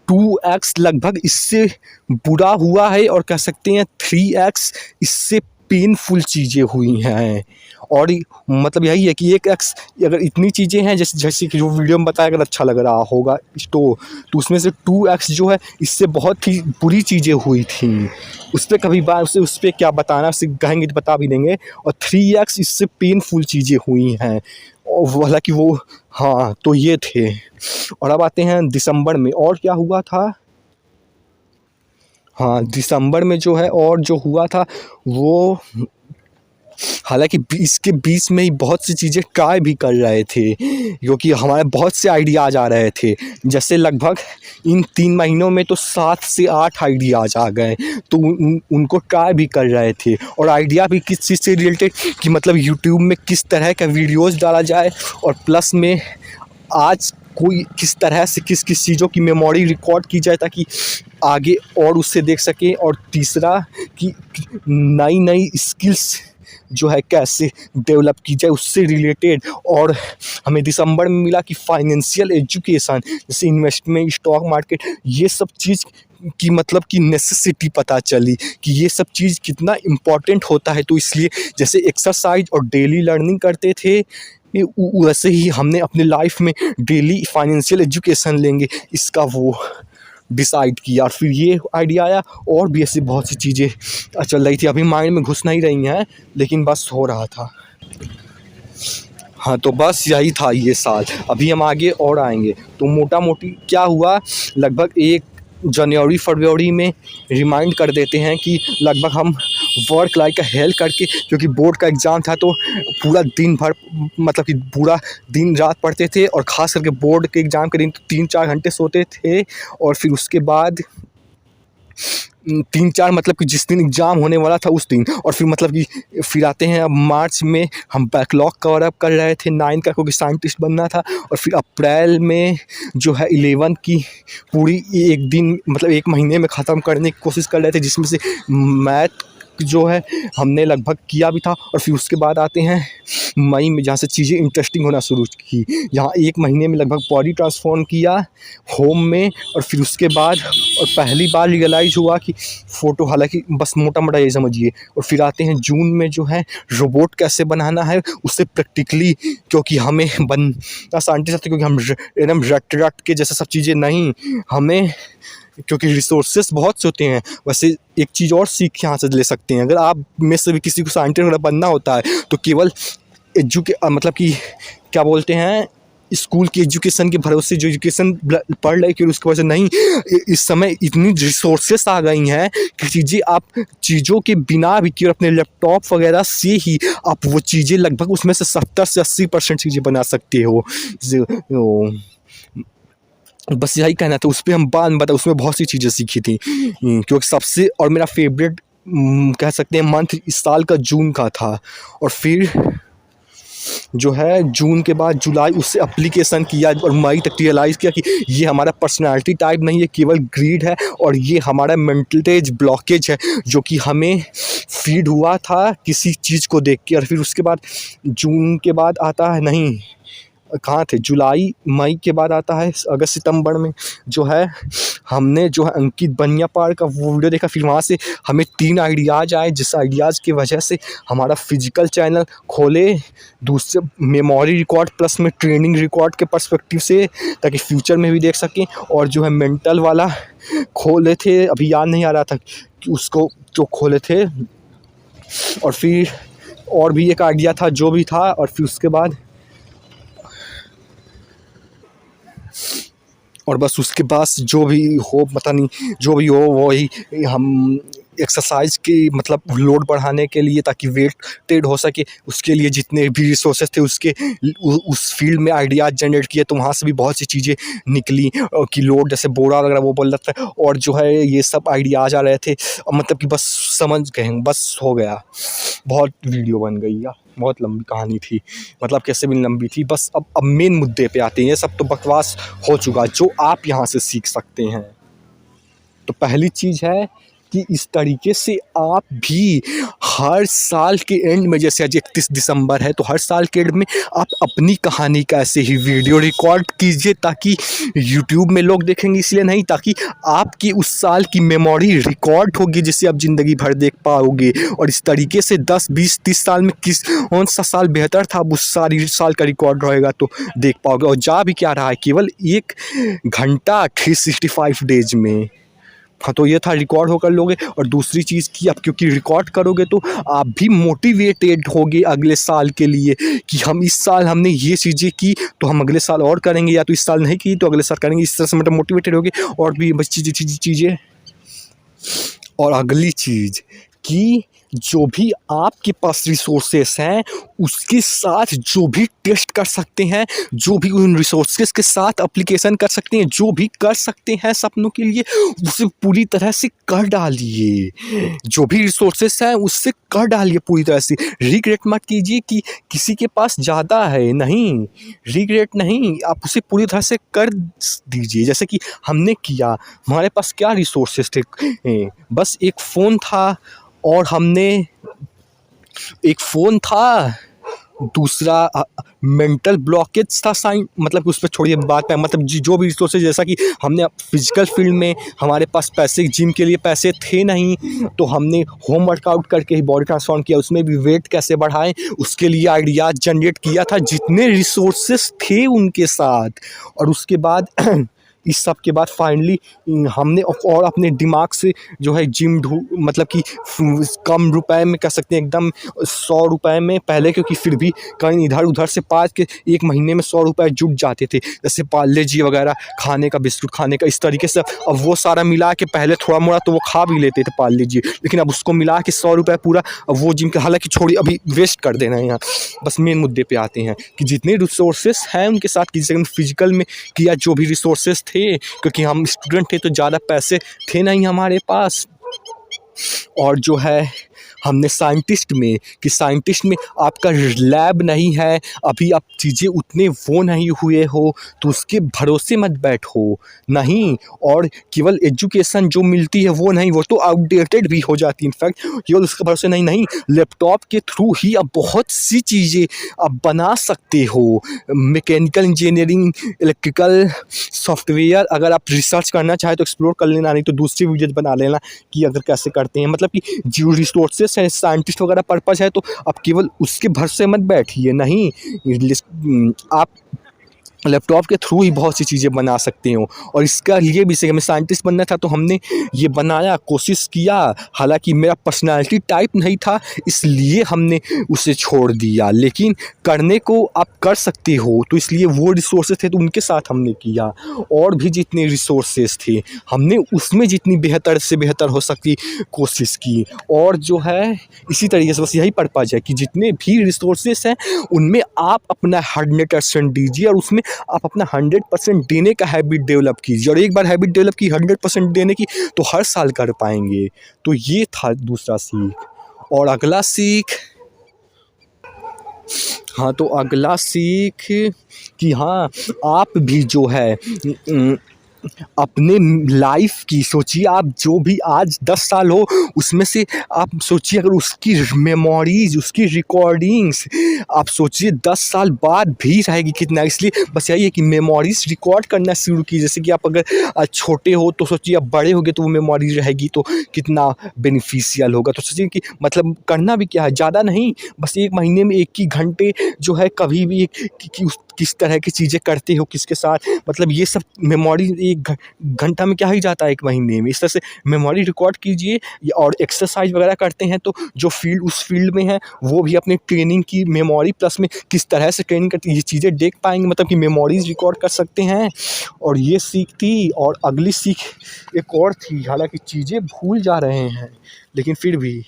2x लगभग इससे बुरा हुआ है, और कह सकते हैं 3x इससे पेनफुल चीज़ें हुई हैं। और मतलब यही है कि एक एक्स अगर इतनी चीज़ें हैं, जैसे कि जो वीडियो में बताया, अगर अच्छा लग रहा होगा तो उसमें से 2x जो है इससे बहुत ही बुरी चीज़ें हुई थी। उस पर कभी बार उस पर क्या बताना, उससे कहेंगे तो बता भी देंगे। और 3x इससे पेनफुल चीज़ें हुई हैं, और हालांकि वो, हाँ, तो ये थे। और अब आते हैं दिसंबर में, और क्या हुआ था। हाँ, दिसंबर में जो है और जो हुआ था वो, हालांकि इसके बीच में ही बहुत सी चीज़ें ट्राई भी कर रहे थे, क्योंकि हमारे बहुत से आइडियाज़ आ रहे थे। जैसे लगभग इन 3 महीनों में तो 7 से 8 आइडियाज़ आ गए, तो उनको ट्राई भी कर रहे थे। और आइडिया भी किस चीज़ से रिलेटेड, कि मतलब यूट्यूब में किस तरह का वीडियोज़ डाला जाए, और प्लस में आज कोई किस तरह से किस चीज़ों की मेमोरी रिकॉर्ड की जाए, ताकि आगे और उससे देख सकें। और तीसरा कि नई स्किल्स जो है कैसे डेवलप की जाए, उससे रिलेटेड। और हमें दिसंबर में मिला कि फाइनेंशियल एजुकेशन, जैसे इन्वेस्टमेंट, स्टॉक मार्केट, ये सब चीज़ की मतलब कि नेसेसिटी पता चली, कि ये सब चीज़ कितना इम्पोर्टेंट होता है। तो इसलिए जैसे एक्सरसाइज और डेली लर्निंग करते थे, वैसे ही हमने अपने लाइफ में डेली फाइनेंशियल एजुकेशन लेंगे, इसका वो डिसाइड किया। और फिर ये आइडिया आया, और भी ऐसी बहुत सी चीज़ें चल रही थी, अभी माइंड में घुस नहीं रही हैं, लेकिन बस हो रहा था। हाँ, तो बस यही था ये साल। अभी हम आगे और आएंगे, तो मोटा मोटी क्या हुआ, लगभग 1 जनवरी फरवरी में रिमाइंड कर देते हैं कि लगभग हम वर्क लाइफ का हेल्प करके, क्योंकि बोर्ड का एग्ज़ाम था, तो पूरा दिन भर मतलब कि पूरा दिन रात पढ़ते थे। और ख़ास करके बोर्ड के एग्ज़ाम के दिन तो 3-4 घंटे सोते थे। और फिर उसके बाद 3-4 मतलब कि जिस दिन एग्ज़ाम होने वाला था उस दिन। और फिर मतलब कि फिर आते हैं अब मार्च में, हम बैकलॉग कवर अप कर रहे थे 9 का, क्योंकि साइंटिस्ट बनना था। और फिर अप्रैल में जो है 11 की पूरी एक दिन मतलब 1 महीने में ख़त्म करने की कोशिश कर रहे थे, जिसमें से मैथ जो है हमने लगभग किया भी था। और फिर उसके बाद आते हैं मई में, जहाँ से चीज़ें इंटरेस्टिंग होना शुरू की। यहाँ 1 महीने में लगभग बॉडी ट्रांसफॉर्म किया होम में। और फिर उसके बाद और पहली बार रियलाइज़ हुआ कि फ़ोटो, हालांकि बस मोटा मोटा ये समझिए। और फिर आते हैं जून में, जो है रोबोट कैसे बनाना है उससे प्रैक्टिकली, क्योंकि हमें बनना साइंटिस्ट, क्योंकि हम एकदम रट के जैसे सब चीज़ें नहीं, हमें क्योंकि रिसोर्सेस बहुत से होते हैं। वैसे एक चीज़ और सीख यहाँ से ले सकते हैं, अगर आप में से भी किसी को साइंटिस्ट वगैरह बनना होता है, तो केवल मतलब कि क्या बोलते हैं, स्कूल की एजुकेशन के भरोसे जो एजुकेशन पढ़ रहे कि उसकी वजह से नहीं, इस समय इतनी रिसोर्सेस आ गई हैं कि चीज़ों के बिना भी केवल अपने लैपटॉप वगैरह से ही आप वो चीज़ें लगभग उसमें से 70 से 80% चीज़ें बना सकते हो। बस यही कहना था, उस पर हम बाद में बता, उसमें बहुत सी चीज़ें सीखी थी। क्योंकि सबसे और मेरा फेवरेट कह सकते हैं मंथ इस साल का जून का था। और फिर जो है जून के बाद जुलाई उससे एप्लीकेशन किया, और मई तक रियलाइज़ किया कि ये हमारा पर्सनालिटी टाइप नहीं है, केवल ग्रीड है, और ये हमारा मेंटलेज ब्लॉकेज है, जो कि हमें फीड हुआ था किसी चीज़ को देख के। और फिर उसके बाद जून के बाद आता है, नहीं कहाँ थे, जुलाई मई के बाद आता है अगस्त सितंबर में जो है हमने जो है अंकित बनियापार का वो वीडियो देखा। फिर वहाँ से हमें 3 आइडियाज़ आए, जिस आइडियाज़ की वजह से हमारा फिजिकल चैनल खोले, दूसरे मेमोरी रिकॉर्ड प्लस में ट्रेनिंग रिकॉर्ड के पर्सपेक्टिव से, ताकि फ्यूचर में भी देख सकें। और जो है मेंटल वाला खोले थे, अभी याद नहीं आ रहा था कि उसको जो खोले थे। और फिर और भी एक आइडिया था जो भी था, और फिर उसके बाद और बस उसके पास जो भी हो, पता नहीं जो भी हो, वही हम एक्सरसाइज की मतलब लोड बढ़ाने के लिए, ताकि वेटेड हो सके, उसके लिए जितने भी रिसोर्सेज थे उसके उस फील्ड में आइडियाज़ जनरेट किए। तो वहाँ से भी बहुत सी चीज़ें निकली कि लोड जैसे बोरा वगैरह वो बोल रहा था, और जो है ये सब आइडियाज़ आ रहे थे। मतलब कि बस समझ गए, बस हो गया, बहुत वीडियो बन गई यार, बहुत लंबी कहानी थी, मतलब कैसे भी लंबी थी। बस अब मेन मुद्दे पे आते हैं। ये सब तो बकवास हो चुका जो आप यहाँ से सीख सकते हैं। तो पहली चीज़ है कि इस तरीके से आप भी हर साल के एंड में, जैसे आज 31 दिसंबर है, तो हर साल के एंड में आप अपनी कहानी का ऐसे ही वीडियो रिकॉर्ड कीजिए, ताकि यूट्यूब में लोग देखेंगे इसलिए नहीं, ताकि आपकी उस साल की मेमोरी रिकॉर्ड होगी, जिसे आप ज़िंदगी भर देख पाओगे। और इस तरीके से 10 20 30 साल में कौन सा साल बेहतर था, अब उस साल का रिकॉर्ड रहेगा तो देख पाओगे। और जा भी क्या रहा है, केवल 1 घंटा 365 डेज में। हाँ, तो ये था, रिकॉर्ड होकर लोगे। और दूसरी चीज़ कि आप क्योंकि रिकॉर्ड करोगे तो आप भी मोटिवेटेड होगे अगले साल के लिए, कि हम इस साल हमने ये चीज़ें की तो हम अगले साल और करेंगे, या तो इस साल नहीं की तो अगले साल करेंगे। इस तरह से मतलब मोटिवेटेड होगे। और भी बस चीज़ें। और अगली चीज़ कि जो भी आपके पास रिसोर्सेस हैं उसके साथ जो भी टेस्ट कर सकते हैं, जो भी उन रिसोर्सेस के साथ एप्लीकेशन कर सकते हैं, जो भी कर सकते हैं सपनों के लिए, उसे पूरी तरह से कर डालिए। जो भी रिसोर्सेस हैं उससे कर डालिए पूरी तरह से। रिग्रेट मत कीजिए कि किसी के पास ज़्यादा है, नहीं, रिग्रेट नहीं, आप उसे पूरी तरह से कर दीजिए। जैसे कि हमने किया, हमारे पास क्या रिसोर्सेस थे, बस एक फ़ोन था, और हमने एक फ़ोन था, दूसरा मेंटल ब्लॉकेज था साइन, मतलब उस पर छोड़िए बात है, मतलब जो भी रिसोर्सेज, जैसा कि हमने फिजिकल फील्ड में हमारे पास पैसे, जिम के लिए पैसे थे नहीं, तो हमने होम वर्कआउट करके ही बॉडी ट्रांसफॉर्म किया, उसमें भी वेट कैसे बढ़ाएं उसके लिए आइडियाज़ जनरेट किया था, जितने रिसोर्सेज थे उनके साथ। और उसके बाद इस सब के बाद फाइनली हमने और अपने दिमाग से जो है जिम मतलब कि कम रुपए में कह सकते हैं, एकदम 100 रुपए में पहले, क्योंकि फिर भी कहीं इधर उधर से पाँच के 1 महीने में 100 रुपए जुट जाते थे, जैसे पार्ले जी वगैरह खाने का, बिस्कुट खाने का, इस तरीके से। अब वो सारा मिला के पहले थोड़ा मोड़ा तो वो खा भी लेते थे पार्ले जी, लेकिन अब उसको मिला के 100 रुपये पूरा, अब वो जिम के, हालांकि छोड़ी अभी वेस्ट कर देना है यहाँ, बस मेन मुद्दे पे आते हैं कि जितने रिसोर्सेस हैं उनके साथ किसी फिजिकल में किया, जो भी रिसोर्सेस थे, क्योंकि हम स्टूडेंट थे तो ज़्यादा पैसे थे नहीं हमारे पास। और जो है हमने साइंटिस्ट में आपका लैब नहीं है, अभी आप चीज़ें उतने वो नहीं हुए हो तो उसके भरोसे मत बैठो, नहीं। और केवल एजुकेशन जो मिलती है वो नहीं, वो तो आउटडेटेड भी हो जाती है। इनफैक्ट केवल उसके भरोसे नहीं, लैपटॉप के थ्रू ही आप बहुत सी चीज़ें आप बना सकते हो। मैकेनिकल इंजीनियरिंग, इलेक्ट्रिकल, सॉफ्टवेयर, अगर आप रिसर्च करना चाहें तो एक्सप्लोर कर लेना, नहीं तो दूसरी वीडियोज बना लेना कि अगर कैसे करते हैं। मतलब कि जो रिसोर्सेस है, साइंटिस्ट वगैरह पर्पज़ है, तो आप केवल उसके भरोसे मत बैठिए, नहीं, आप लैपटॉप के थ्रू ही बहुत सी चीज़ें बना सकते हो। और इसका ये भी हमें साइंटिस्ट बनना था तो हमने ये बनाया, कोशिश किया, हालांकि मेरा पर्सनालिटी टाइप नहीं था इसलिए हमने उसे छोड़ दिया, लेकिन करने को आप कर सकते हो, तो इसलिए वो रिसोर्सेज थे तो उनके साथ हमने किया। और भी जितने रिसोर्सेज थे हमने उसमें जितनी बेहतर से बेहतर हो सकती कोशिश की। और जो है इसी तरीके से बस यही पर्पज़ है कि जितने भी रिसोर्सेज हैं उनमें आप अपना 100% दीजिए, और उसमें आप अपना 100% देने का हैबिट डेवलप कीजिए। और एक बार हैबिट डेवलप की 100% देने की तो हर साल कर पाएंगे। तो ये था दूसरा सीख। और अगला सीख, हाँ, तो अगला सीख कि हाँ, आप भी जो है अपने लाइफ की सोचिए, आप जो भी आज 10 साल हो उसमें से आप सोचिए, अगर उसकी मेमोरीज, उसकी रिकॉर्डिंग्स आप सोचिए 10 साल बाद भी रहेगी कितना। इसलिए बस यही है कि मेमोरीज रिकॉर्ड करना शुरू की। जैसे कि आप अगर छोटे हो तो सोचिए, आप बड़े होगे तो वो मेमोरीज रहेगी तो कितना बेनिफिशियल होगा। तो सोचिए कि मतलब करना भी क्या है, ज़्यादा नहीं, बस 1 महीने में 1 ही घंटे जो है कभी भी किस तरह की चीज़ें करते हो, किसके साथ, मतलब ये सब मेमोरी 1 घंटा में क्या ही जाता है 1 महीने में। इस तरह से मेमोरी रिकॉर्ड कीजिए। और एक्सरसाइज वगैरह करते हैं तो जो फील्ड उस फील्ड में है वो भी अपनी ट्रेनिंग की मेमोरी प्लस में किस तरह से ट्रेनिंग करती है ये चीज़ें देख पाएंगे, मतलब कि मेमोरीज रिकॉर्ड कर सकते हैं। और ये सीख थी, और अगली सीख एक और थी, हालांकि चीज़ें भूल जा रहे हैं लेकिन फिर भी।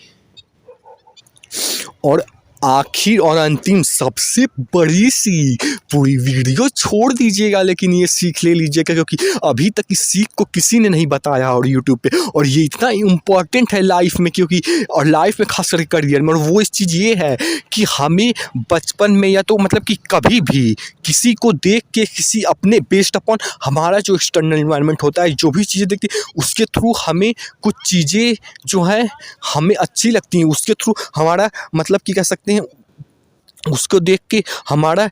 और आखिर और अंतिम सबसे बड़ी सीख, पूरी वीडियो छोड़ दीजिएगा लेकिन ये सीख ले लीजिएगा, क्योंकि अभी तक इस सीख को किसी ने नहीं बताया और यूट्यूब पे, और ये इतना इम्पॉर्टेंट है लाइफ में, क्योंकि और लाइफ में खासकर करियर में। और वो इस चीज़ ये है कि हमें बचपन में या तो मतलब कि कभी भी किसी को देख के, किसी अपने बेस्ड अपॉन हमारा जो एक्सटर्नल इन्वायरमेंट होता है, जो भी चीज़ें देखते हैं उसके थ्रू हमें कुछ चीज़ें जो है हमें अच्छी लगती हैं, उसके थ्रू हमारा मतलब कि कह सकते हैं उसको देख के हमारा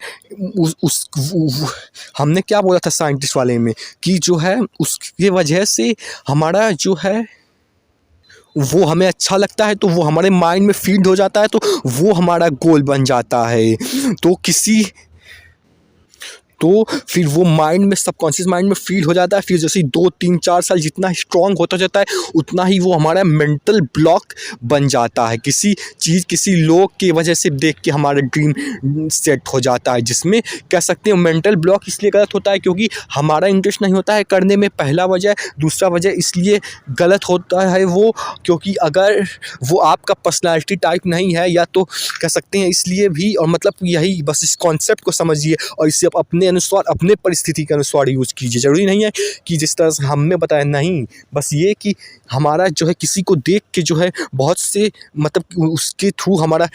हमने क्या बोला था साइंटिस्ट वाले में कि जो है उसके वजह से हमारा जो है वो हमें अच्छा लगता है, तो वो हमारे माइंड में फीड हो जाता है, तो वो हमारा गोल बन जाता है। तो फिर वो माइंड में, सबकॉन्शियस माइंड में फीड हो जाता है। फिर जैसे 2 3 4 साल जितना स्ट्रॉन्ग होता जाता है उतना ही वो हमारा मेंटल ब्लॉक बन जाता है। किसी चीज़, किसी लोग की वजह से देख के हमारा ड्रीम सेट हो जाता है, जिसमें कह सकते हैं मेंटल ब्लॉक इसलिए गलत होता है क्योंकि हमारा इंटरेस्ट नहीं होता है करने में, पहला वजह। दूसरा वजह इसलिए गलत होता है वो क्योंकि अगर वो आपका पर्सनैलिटी टाइप नहीं है, या तो कह सकते हैं इसलिए भी। और मतलब यही बस इस कॉन्सेप्ट को समझिए और इसे आप अपने अनुसार, अपने परिस्थिति के अनुसार यूज़ कीजिए। ज़रूरी नहीं है कि जिस तरह से हमने बताया, नहीं, बस ये कि हमारा जो है किसी को देख के जो है बहुत से मतलब उसके थ्रू हमारा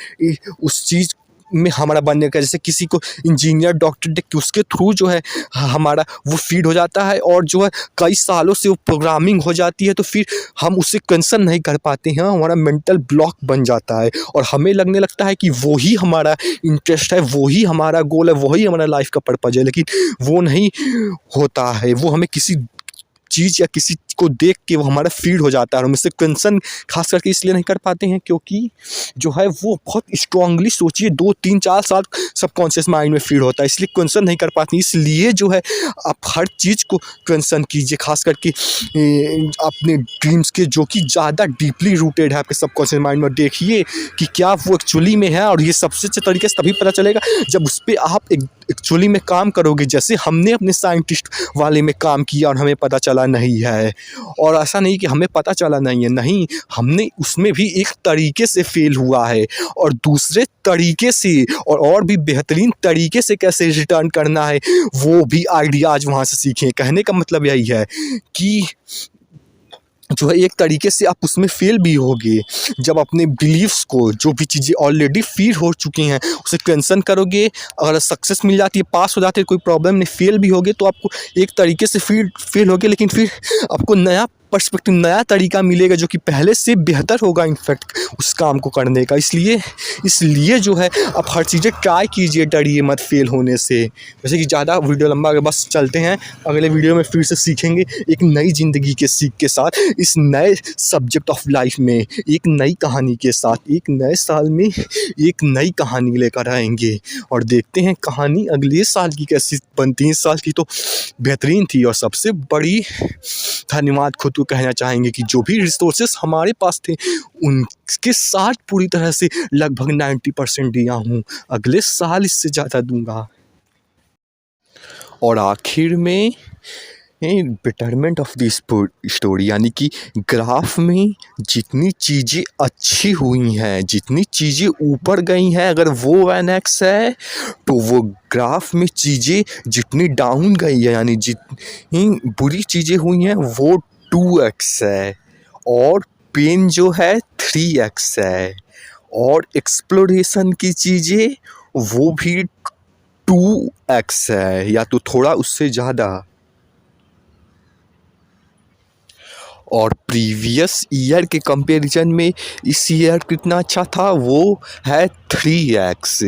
उस चीज़ में हमारा बनने का, जैसे किसी को इंजीनियर, डॉक्टर देख के उसके थ्रू जो है हमारा वो फीड हो जाता है, और जो है कई सालों से वो प्रोग्रामिंग हो जाती है, तो फिर हम उससे कंसर्न नहीं कर पाते हैं, हमारा मेंटल ब्लॉक बन जाता है और हमें लगने लगता है कि वो ही हमारा इंटरेस्ट है, वो ही हमारा गोल है, वही हमारा लाइफ का पर्पज है। लेकिन वो नहीं होता है, वो हमें किसी चीज़ या किसी को देख के वो हमारा फीड हो जाता है, और हम इससे कंसर्न खास करके इसलिए नहीं कर पाते हैं क्योंकि जो है वो बहुत स्ट्रांगली सोचिए 2 3 4 साल सबकॉन्शियस माइंड में फीड होता है, इसलिए कंसर्न नहीं कर पाते। इसलिए जो है आप हर चीज़ को कंसर्न कीजिए, खास करके अपने ड्रीम्स के जो कि ज़्यादा डीपली रूटेड है आपके सबकॉन्शियस माइंड में। देखिए कि क्या वो एक्चुअली में है, और ये सबसे अच्छे तरीके से तभी पता चलेगा जब उस पर आप एक्चुअली में काम करोगे, जैसे हमने अपने साइंटिस्ट वाले में काम किया और हमें पता चला नहीं है। और ऐसा नहीं कि हमें पता चला नहीं है, नहीं, हमने उसमें भी एक तरीके से फेल हुआ है, और दूसरे तरीके से और भी बेहतरीन तरीके से कैसे रिटर्न करना है वो भी आइडियाज़ वहाँ से सीखें। कहने का मतलब यही है कि जो है एक तरीके से आप उसमें फेल भी होगे जब अपने बिलीव्स को, जो भी चीज़ें ऑलरेडी फील हो चुकी हैं, उसे कंसर्न करोगे। अगर सक्सेस मिल जाती है, पास हो जाती है, कोई प्रॉब्लम नहीं, फेल भी होगे तो आपको एक तरीके से फेल होगे, लेकिन फिर आपको नया पर्सपेक्टिव, नया तरीका मिलेगा जो कि पहले से बेहतर होगा इनफैक्ट उस काम को करने का। इसलिए जो है आप हर चीज़ें ट्राई कीजिए, डरिए मत फेल होने से। वैसे कि ज़्यादा वीडियो लंबा अगर बस चलते हैं, अगले वीडियो में फिर से सीखेंगे एक नई ज़िंदगी के सीख के साथ, इस नए सब्जेक्ट ऑफ लाइफ में, एक नई कहानी के साथ, एक नए साल में एक नई कहानी लेकर आएंगे, और देखते हैं कहानी अगले साल की कैसी बनती है। इस साल की तो बेहतरीन थी। और सबसे बड़ी धन्यवाद खुद को कहना चाहेंगे कि जो भी रिसोर्सेस हमारे पास थे उनके साथ पूरी तरह से लगभग 90% दिया हूँ, अगले साल इससे ज़्यादा दूंगा। और आखिर में बेटरमेंट ऑफ दिस स्टोरी, यानी कि ग्राफ में जितनी चीज़ें अच्छी हुई हैं, जितनी चीज़ें ऊपर गई हैं, अगर वो 1x है तो वो ग्राफ में चीज़ें जितनी डाउन गई है, यानी जितनी बुरी चीज़ें हुई हैं वो 2x है, और पेन जो है 3x है, और एक्सप्लोरेशन की चीज़ें वो भी 2x है, या तो थोड़ा उससे ज़्यादा। और प्रीवियस ईयर के कंपैरिजन में इस ईयर कितना अच्छा था वो है 3x।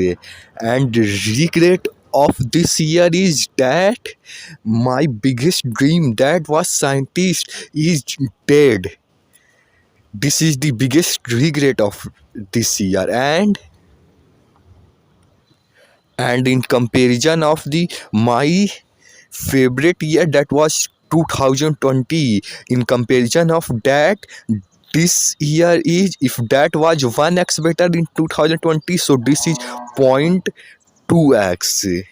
And regret of this year is that my biggest dream that was scientist is dead. This is the biggest regret of this year. And in comparison of the my favorite year that was 2020, in comparison of that this year is, if that was 1x better in 2020, so this is 0.2x.